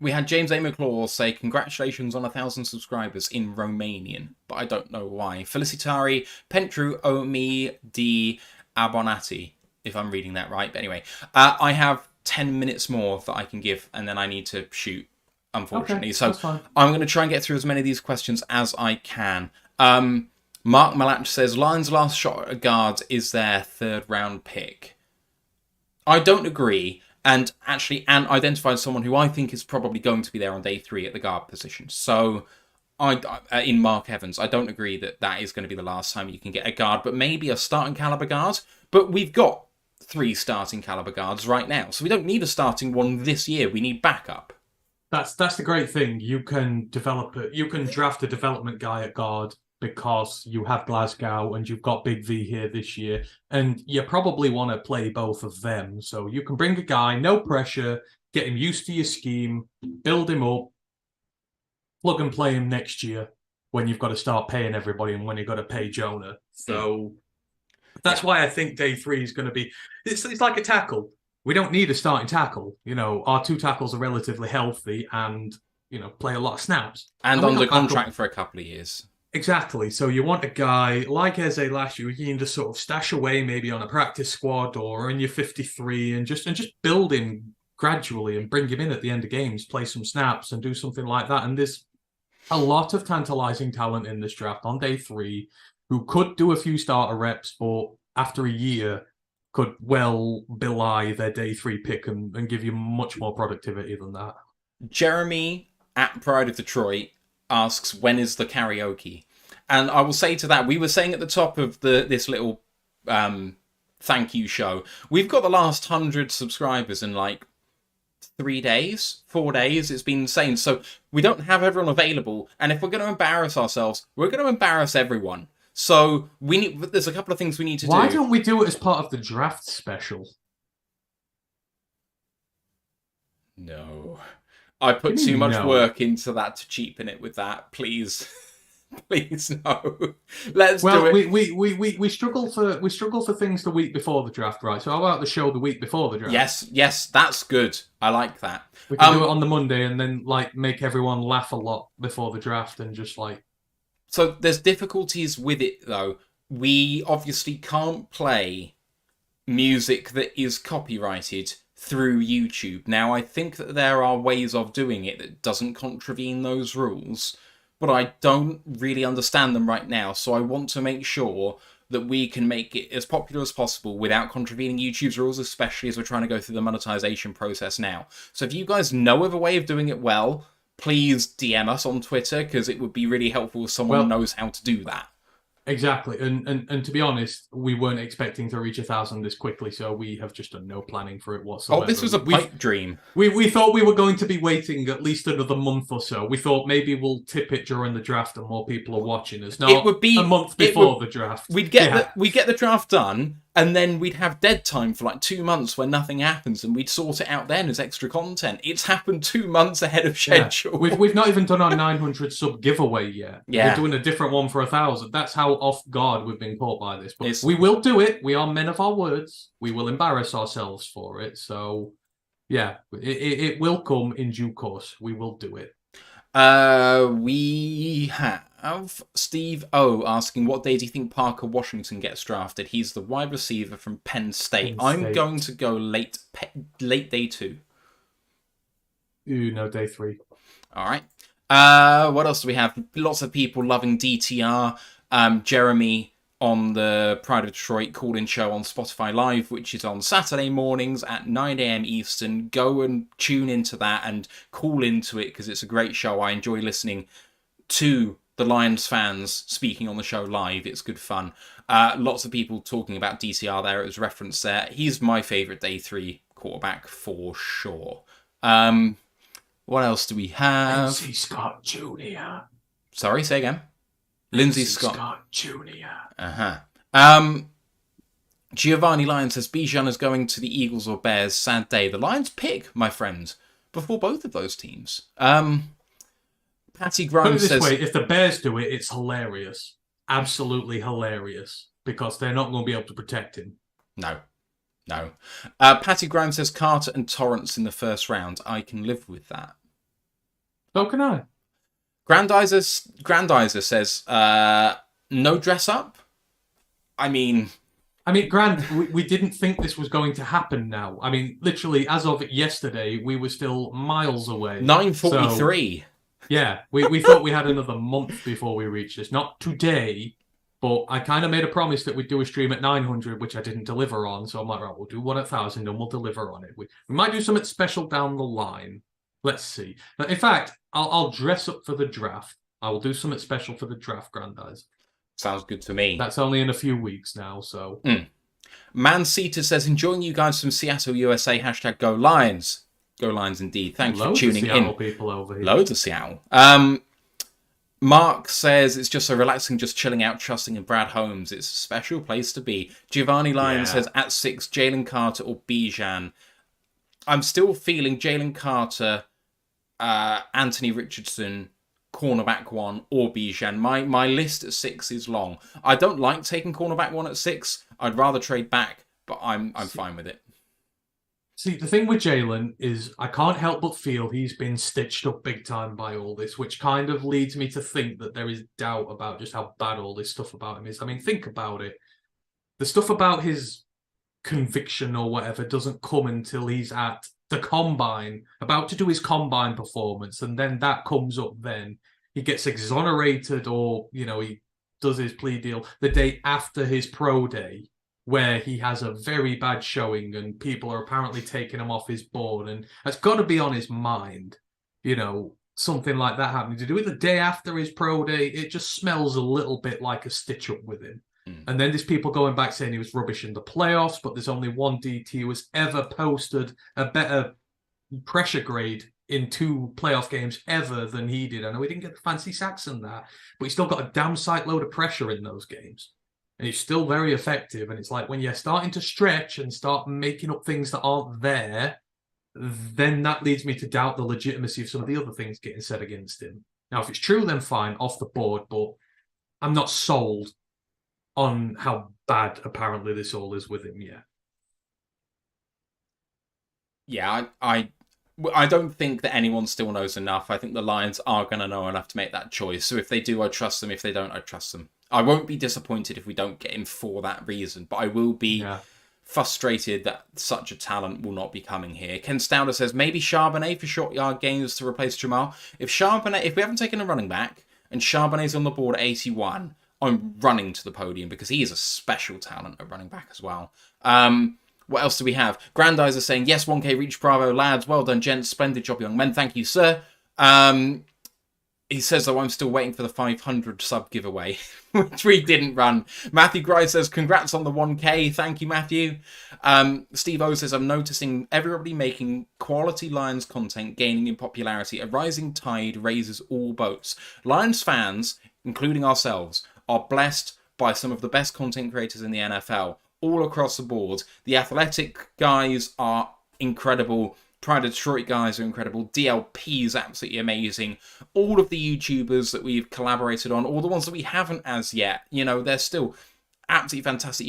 [SPEAKER 1] We had James A. McClaw say, congratulations on 1,000 subscribers in Romanian, but I don't know why. Felicitari Pentru Omi di Abonati, if I'm reading that right. But anyway, I have 10 minutes more that I can give, and then I need to shoot unfortunately.
[SPEAKER 2] Okay,
[SPEAKER 1] So
[SPEAKER 2] that's fine.
[SPEAKER 1] I'm going to try and get through as many of these questions as I can. Mark Malach says, Lions' last shot at guards is their third round pick. I don't agree. And actually, Ant identified someone who I think is probably going to be there on day 3 at the guard position. So, in Mark Evans, I don't agree that that is going to be the last time you can get a guard, but maybe a starting caliber guard. But we've got 3 starting caliber guards right now, so we don't need a starting one this year. We need backup.
[SPEAKER 2] That's the great thing. You can develop it. You can draft a development guy at guard because you have Glasgow and you've got Big V here this year, and you probably want to play both of them. So you can bring a guy, no pressure, get him used to your scheme, build him up, plug and play him next year when you've got to start paying everybody and when you've got to pay Jonah. So that's why I think day 3 is going to be. It's like a tackle. We don't need a starting tackle. Our 2 tackles are relatively healthy and play a lot of snaps
[SPEAKER 1] And under contract for a couple of years.
[SPEAKER 2] Exactly. So you want a guy like Eze last year, you can just sort of stash away maybe on a practice squad or in your 53 and just build him gradually and bring him in at the end of games, play some snaps and do something like that. And there's a lot of tantalizing talent in this draft on day 3 who could do a few starter reps, but after a year could well belie their day 3 pick and give you much more productivity than that.
[SPEAKER 1] Jeremy at Pride of Detroit asks, when is the karaoke? And I will say to that, we were saying at the top of this little thank you show, we've got the last 100 subscribers in like 3 days, 4 days. It's been insane. So we don't have everyone available. And if we're going to embarrass ourselves, we're going to embarrass everyone. So there's a couple of things we need to do.
[SPEAKER 2] Why don't we do it as part of the draft special?
[SPEAKER 1] No. I put too much work into that to cheapen it with that. Please. Please no. Let's do it.
[SPEAKER 2] We struggle for things the week before the draft, right? So how about the show the week before the draft?
[SPEAKER 1] Yes, that's good. I like that.
[SPEAKER 2] We can do it on the Monday and then make everyone laugh a lot before the draft and just
[SPEAKER 1] So there's difficulties with it though. We obviously can't play music that is copyrighted through YouTube. Now, I think that there are ways of doing it that doesn't contravene those rules, but I don't really understand them right now, so I want to make sure that we can make it as popular as possible without contravening YouTube's rules, especially as we're trying to go through the monetization process now. So if you guys know of a way of doing it well, please DM us on Twitter, because it would be really helpful if someone knows how to do that.
[SPEAKER 2] Exactly, and to be honest, we weren't expecting to reach 1,000 this quickly, so we have just done no planning for it whatsoever.
[SPEAKER 1] Oh, this was a pipe dream.
[SPEAKER 2] We thought we were going to be waiting at least another month or so. We thought maybe we'll tip it during the draft and more people are watching us. No, it would be a month before the draft.
[SPEAKER 1] We'd get the draft done, and then we'd have dead time for like 2 months where nothing happens, and we'd sort it out then as extra content. It's happened 2 months ahead of schedule.
[SPEAKER 2] Yeah. We've not even done our 900 sub giveaway yet.
[SPEAKER 1] Yeah.
[SPEAKER 2] We're doing a different one for 1,000. That's how off guard we've been caught by this. But we will do it. We are men of our words. We will embarrass ourselves for it. So, yeah, it will come in due course. We will do it.
[SPEAKER 1] We have Steve O asking, what day do you think Parker Washington gets drafted? He's the wide receiver from Penn State. I'm going to go late day 2.
[SPEAKER 2] Ooh, no, day 3.
[SPEAKER 1] All right. What else do we have? Lots of people loving DTR. Jeremy on the Pride of Detroit call-in show on Spotify Live, which is on Saturday mornings at 9 a.m. Eastern. Go and tune into that and call into it, because it's a great show. I enjoy listening to the Lions fans speaking on the show live. It's good fun. Lots of people talking about DTR there. It was referenced there. He's my favourite day 3 quarterback for sure. What else do we have?
[SPEAKER 2] Lindsey Scott Jr.
[SPEAKER 1] Sorry, say again. Lindsey Scott
[SPEAKER 2] Jr.
[SPEAKER 1] Giovanni Lyon says Bijan is going to the Eagles or Bears. Sad day. The Lions pick, my friend, before both of those teams. Patty Grimes says,
[SPEAKER 2] put it this way, if the Bears do it, it's hilarious. Absolutely hilarious. Because they're not going to be able to protect him.
[SPEAKER 1] No. Patty Grimes says Carter and Torrance in the first round. I can live with that.
[SPEAKER 2] So can I.
[SPEAKER 1] Grandizer says, no dress up? I mean,
[SPEAKER 2] I mean, Grant, we didn't think this was going to happen now. I mean, literally, as of yesterday, we were still miles away. So,
[SPEAKER 1] 9:43.
[SPEAKER 2] yeah, we thought we had another month before we reached this. Not today, but I kind of made a promise that we'd do a stream at 900, which I didn't deliver on. So I'm like, right, we'll do one at 1,000 and we'll deliver on it. We might do something special down the line. Let's see. But in fact, I'll dress up for the draft. I will do something special for the draft, Grandis.
[SPEAKER 1] Sounds good to me.
[SPEAKER 2] That's only in a few weeks now, so.
[SPEAKER 1] Manseater says, enjoying you guys from Seattle, USA. # Go Lions. Go Lions indeed. Thanks for tuning
[SPEAKER 2] Seattle
[SPEAKER 1] in.
[SPEAKER 2] People over here.
[SPEAKER 1] Loads of Seattle. Mark says it's just so relaxing, just chilling out, trusting in Brad Holmes. It's a special place to be. Giovanni Lyon says at 6, Jalen Carter or Bijan. I'm still feeling Jalen Carter, Anthony Richardson, cornerback 1, or Bijan. My list at 6 is long. I don't like taking cornerback 1 at 6. I'd rather trade back, but I'm fine with it.
[SPEAKER 2] See, the thing with Jalen is I can't help but feel he's been stitched up big time by all this, which kind of leads me to think that there is doubt about just how bad all this stuff about him is. I mean, think about it. The stuff about his conviction or whatever doesn't come until he's at the combine, about to do his combine performance, and then that comes up then. He gets exonerated or, he does his plea deal the day after his pro day, where he has a very bad showing and people are apparently taking him off his board, and that's got to be on his mind, something like that happening. To do it the day after his pro day, it just smells a little bit like a stitch up with him. And then there's people going back saying he was rubbish in the playoffs, but there's only one DT who has ever posted a better pressure grade in 2 playoff games ever than he did. I know he didn't get the fancy sacks and that, but he still got a damn sight load of pressure in those games. And he's still very effective. And it's like when you're starting to stretch and start making up things that aren't there, then that leads me to doubt the legitimacy of some of the other things getting said against him. Now, if it's true, then fine, off the board. But I'm not sold on how bad apparently this all is with him yet.
[SPEAKER 1] Yeah, I don't think that anyone still knows enough. I think the Lions are going to know enough to make that choice. So if they do, I trust them. If they don't, I trust them. I won't be disappointed if we don't get him for that reason, but I will be frustrated that such a talent will not be coming here. Ken Stouder says maybe Charbonnet for short yard gains to replace Jamal. If we haven't taken a running back and Charbonnet's on the board at 81, I'm running to the podium because he is a special talent at running back as well. What else do we have? Grandizer saying, yes, 1K reach, bravo, lads. Well done, gents. Splendid job, young men. Thank you, sir. He says, though, I'm still waiting for the 500 sub giveaway, which we didn't run. Matthew Grice says, congrats on the 1K. Thank you, Matthew. Steve O says, I'm noticing everybody making quality Lions content gaining in popularity. A rising tide raises all boats. Lions fans, including ourselves, are blessed by some of the best content creators in the NFL. All across the board. The Athletic guys are incredible. Pride of Detroit guys are incredible. DLP is absolutely amazing. All of the YouTubers that we've collaborated on, all the ones that we haven't as yet, they're still absolutely fantastic.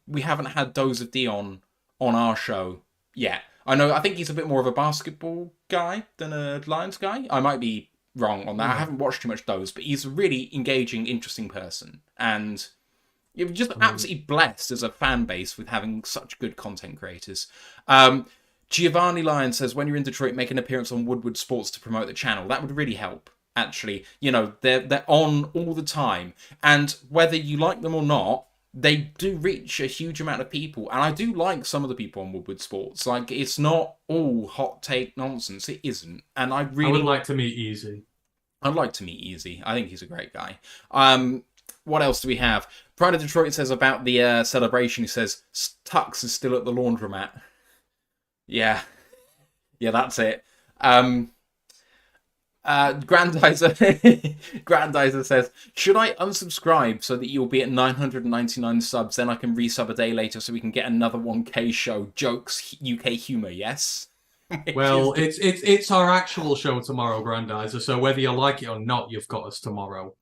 [SPEAKER 1] We haven't had Dose of Dion on our show yet. I think he's a bit more of a basketball guy than a Lions guy. I might be wrong on that. I haven't watched too much Dose, but he's a really engaging, interesting person. And you're just absolutely blessed as a fan base with having such good content creators. Giovanni Lyon says, when you're in Detroit, make an appearance on Woodward Sports to promote the channel. That would really help, actually. They're on all the time. And whether you like them or not, they do reach a huge amount of people. And I do like some of the people on Woodward Sports. Like, it's not all hot take nonsense. It isn't. And I would
[SPEAKER 2] like to meet Easy.
[SPEAKER 1] I'd like to meet Easy. I think he's a great guy. What else do we have? Pride of Detroit says about the celebration, he says, Tux is still at the laundromat. Yeah, that's it. Grandizer says, should I unsubscribe so that you'll be at 999 subs, then I can resub a day later so we can get another 1K show? Jokes, UK humour, yes?
[SPEAKER 2] Well, it's our actual show tomorrow, Grandizer, so whether you like it or not, you've got us tomorrow.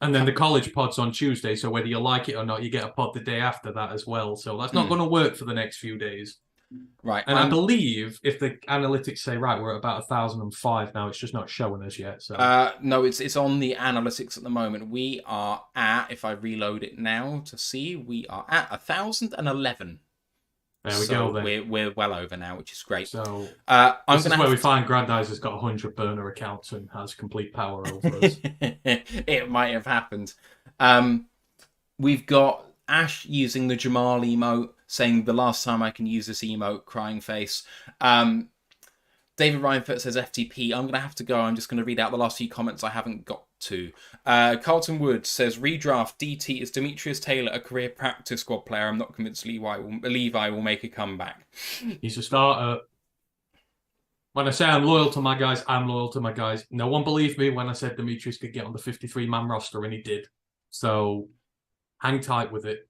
[SPEAKER 2] And then the college pod's on Tuesday, so whether you like it or not, you get a pod the day after that as well. So that's not going to work for the next few days.
[SPEAKER 1] Right.
[SPEAKER 2] And I believe if the analytics say right, we're at about 1,005 now. It's just not showing us yet. So
[SPEAKER 1] no, it's on the analytics at the moment. We are at, if I reload it now to see, we are at 1,011.
[SPEAKER 2] there we go then.
[SPEAKER 1] We're well over now, which is great.
[SPEAKER 2] So
[SPEAKER 1] this
[SPEAKER 2] is where we find Grandize has got 100 burner accounts and has complete power over us.
[SPEAKER 1] It might have happened. We've got Ash using the Jamal emote, saying the last time I can use this emote, crying face. David Reinfeldt says FTP. I'm going to have to go. I'm just going to read out the last few comments I haven't got to. Carlton Wood says, redraft DT is Demetrius Taylor, a career practice squad player. I'm not convinced Levi will make a comeback.
[SPEAKER 2] He's a starter. When I say I'm loyal to my guys, I'm loyal to my guys. No one believed me when I said Demetrius could get on the 53-man roster, and he did. So hang tight with it.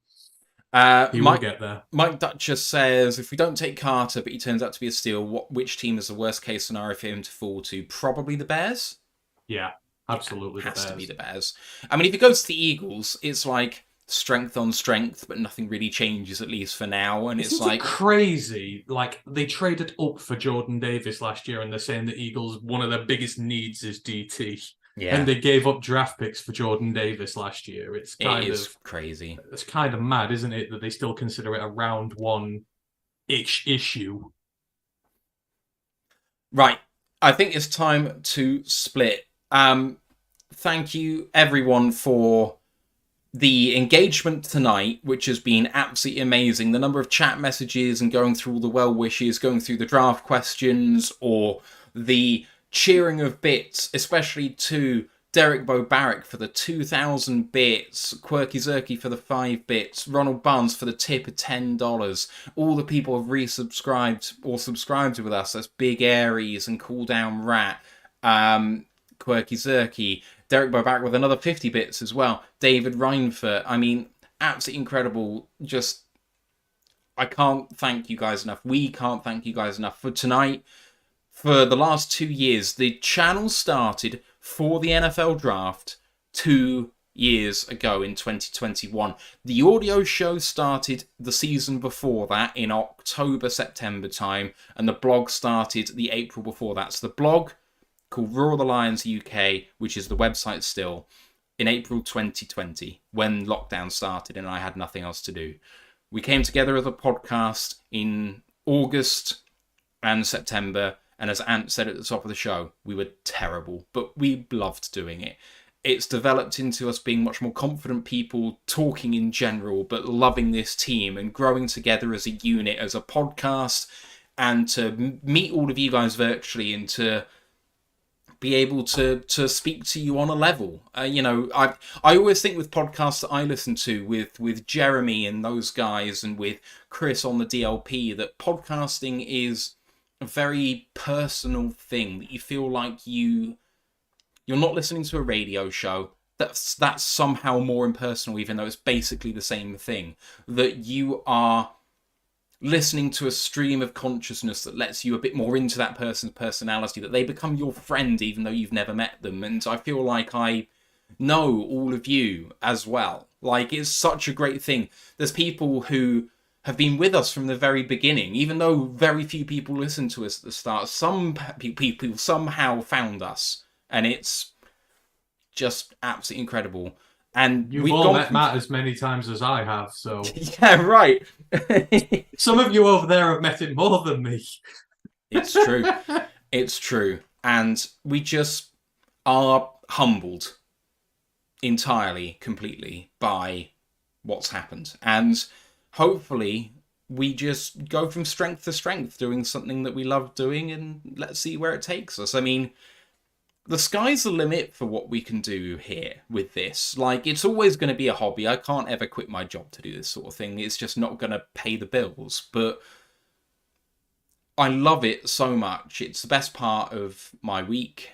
[SPEAKER 2] He will get there. Mike
[SPEAKER 1] Dutcher says, if we don't take Carter, but he turns out to be a steal, which team is the worst case scenario for him to fall to? Probably the Bears?
[SPEAKER 2] Yeah, absolutely.
[SPEAKER 1] It has to be the Bears. I mean, if he goes to the Eagles, it's like strength on strength, but nothing really changes, at least for now. And it's like
[SPEAKER 2] crazy. Like, they traded up for Jordan Davis last year, and they're saying the Eagles, one of their biggest needs is DT. Yeah. And they gave up draft picks for Jordan Davis last year. It is
[SPEAKER 1] crazy.
[SPEAKER 2] It's kind of mad, isn't it, that they still consider it a round one-ish issue.
[SPEAKER 1] Right. I think it's time to split. Thank you, everyone, for the engagement tonight, which has been absolutely amazing. The number of chat messages and going through all the well wishes, going through the draft questions, or the cheering of bits, especially to Derek Bobarek for the 2,000 bits, Quirky Zerky for the 5 bits, Ronald Barnes for the tip of $10. All the people have resubscribed or subscribed with us. That's Big Aries and Cool Down Rat, Quirky Zerky, Derek Bobarek with another 50 bits as well, David Reinfeldt. I mean, absolutely incredible. Just, I can't thank you guys enough. We can't thank you guys enough for tonight. For the last 2 years, the channel started for the NFL draft 2 years ago in 2021. The audio show started the season before that in October, September time, and the blog started the April before that. So the blog, called Roar the Lions UK, which is the website still, in April 2020, when lockdown started and I had nothing else to do. We came together as a podcast in August and September. And as Ant said at the top of the show, we were terrible, but we loved doing it. It's developed into us being much more confident people, talking in general, but loving this team and growing together as a unit, as a podcast, and to meet all of you guys virtually and to be able to speak to you on a level. I always think with podcasts that I listen to, with Jeremy and those guys and with Chris on the DLP, that podcasting is a very personal thing, that you feel like you're not listening to a radio show. That's somehow more impersonal, even though it's basically the same thing. That you are listening to a stream of consciousness that lets you a bit more into that person's personality, that they become your friend even though you've never met them. And I feel like I know all of you as well. Like, it's such a great thing. There's people who have been with us from the very beginning, even though very few people listened to us at the start. Some people somehow found us, and it's just absolutely incredible. And
[SPEAKER 2] you've all met Matt as many times as I have, so
[SPEAKER 1] yeah, right.
[SPEAKER 2] Some of you over there have met him more than me.
[SPEAKER 1] It's true. It's true. And we just are humbled entirely, completely by what's happened. And hopefully we just go from strength to strength, doing something that we love doing, and let's see where it takes us. I mean, the sky's the limit for what we can do here with this. Like, it's always going to be a hobby. I can't ever quit my job to do this sort of thing. It's just not going to pay the bills. But I love it so much. It's the best part of my week,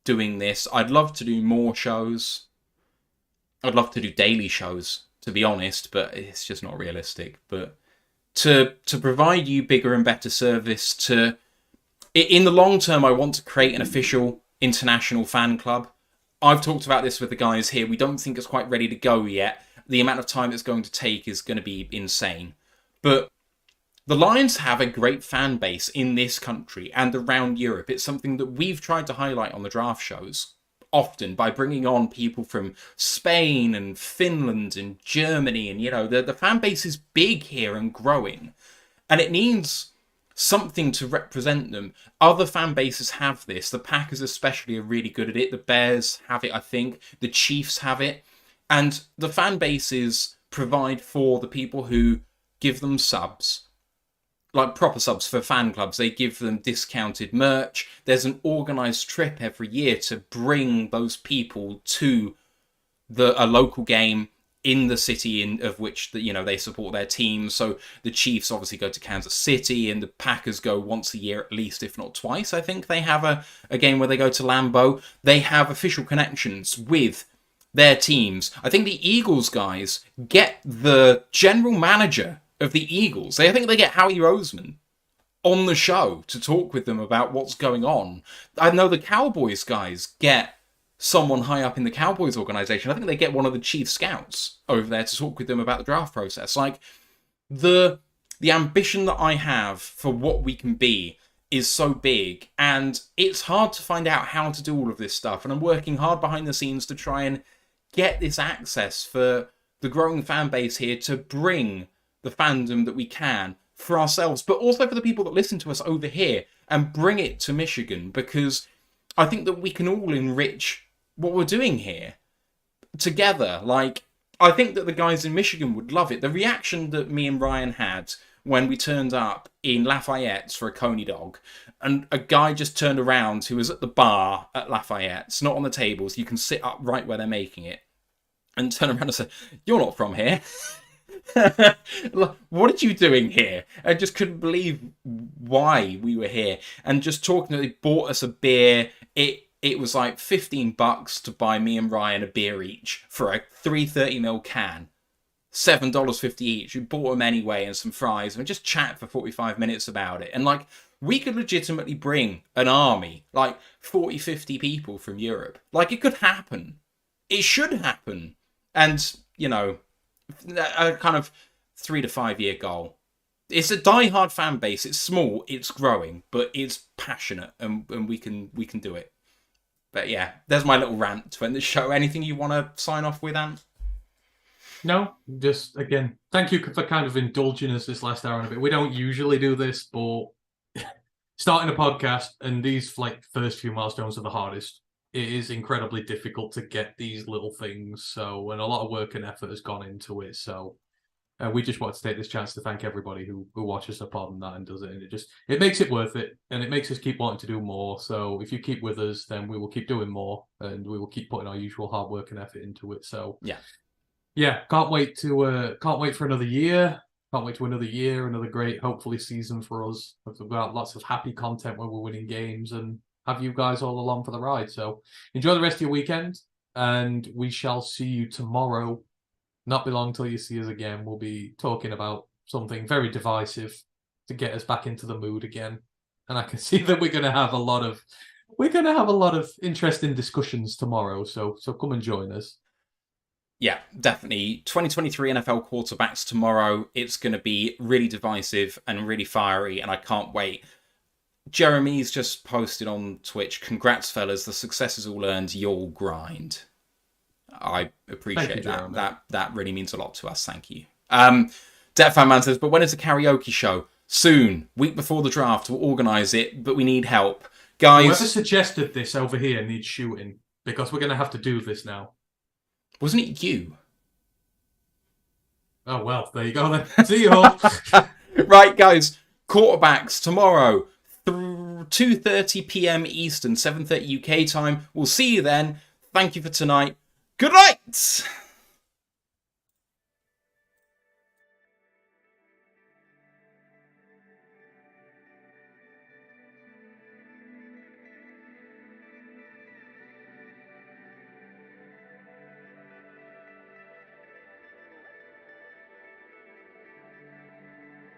[SPEAKER 1] doing this. I'd love to do more shows. I'd love to do daily shows, to be honest, but it's just not realistic. But to provide you bigger and better service, in the long term, I want to create an official international fan club. I've talked about this with the guys here. We don't think it's quite ready to go yet. The amount of time it's going to take is going to be insane. But the Lions have a great fan base in this country and around Europe. It's something that we've tried to highlight on the draft shows often by bringing on people from Spain and Finland and Germany. And, the fan base is big here and growing. And it needs something to represent them. Other fan bases have this. The Packers especially are really good at it. The Bears have it, I think. The Chiefs have it. And the fan bases provide for the people who give them subs, like proper subs for fan clubs. They give them discounted merch. There's an organised trip every year to bring those people to a local game in the city of which they support their team. So the Chiefs obviously go to Kansas City, and the Packers go once a year at least, if not twice. I think they have a game where they go to Lambeau. They have official connections with their teams. I think the Eagles guys get the general manager of the Eagles. I think they get Howie Roseman on the show to talk with them about what's going on. I know the Cowboys guys get someone high up in the Cowboys organization. I think they get one of the chief scouts over there to talk with them about the draft process. Like, the ambition that I have for what we can be is so big, and it's hard to find out how to do all of this stuff. And I'm working hard behind the scenes to try and get this access for the growing fan base here, to bring the fandom that we can for ourselves, but also for the people that listen to us over here, and bring it to Michigan, because I think that we can all enrich what we're doing here together. Like, I think that the guys in Michigan would love it. The reaction that me and Ryan had when we turned up in Lafayette's for a Coney dog, and a guy just turned around who was at the bar at Lafayette's, not on the tables, you can sit up right where they're making it, and turn around and say, "You're not from here." What are you doing here? I just couldn't believe why we were here. And just talking, they bought us a beer. It was like $15 to buy me and Ryan a beer each for a 330ml can. $7.50 each. We bought them anyway, and some fries, and we just chat for 45 minutes about it. And like, we could legitimately bring an army, like 40, 50 people from Europe. Like, it could happen. It should happen. And, a kind of 3 to 5 year goal. It's a die-hard fan base. It's small, it's growing, but it's passionate, and we can do it. But yeah, there's my little rant to end the show. Anything you want to sign off with, Ant?
[SPEAKER 2] No, just again, thank you for kind of indulging us this last hour and a bit. We don't usually do this, but starting a podcast and these first few milestones are the hardest. It is incredibly difficult to get these little things. So, and a lot of work and effort has gone into it. So, we just want to take this chance to thank everybody who watches the pod and that and does it. And it makes it worth it, and it makes us keep wanting to do more. So if you keep with us, then we will keep doing more, and we will keep putting our usual hard work and effort into it. So yeah, can't wait for another year. Can't wait to another year, another great, hopefully, season for us. We've got lots of happy content when we're winning games, and have you guys all along for the ride. So enjoy the rest of your weekend, and we shall see you tomorrow. Not be long till you see us again. We'll be talking about something very divisive to get us back into the mood again. And I can see that we're going to have a lot of interesting discussions tomorrow. So come and join us.
[SPEAKER 1] Yeah, definitely. 2023 NFL quarterbacks tomorrow. It's going to be really divisive and really fiery, and I can't wait. Jeremy's just posted on Twitch, "Congrats, fellas. The success is all earned. You'll grind." I appreciate that. That really means a lot to us. Thank you. Fan Man says, "But when is a karaoke show?" Soon. Week before the draft. We'll organise it, but we need help. Guys...
[SPEAKER 2] Whoever suggested this over here needs shooting, because we're going to have to do this now.
[SPEAKER 1] Wasn't it you?
[SPEAKER 2] Oh, well, there you go then. See you all.
[SPEAKER 1] Right, guys. Quarterbacks tomorrow, 2:30 p.m. Eastern, 7:30 UK time. We'll see you then. Thank you for tonight. Good night!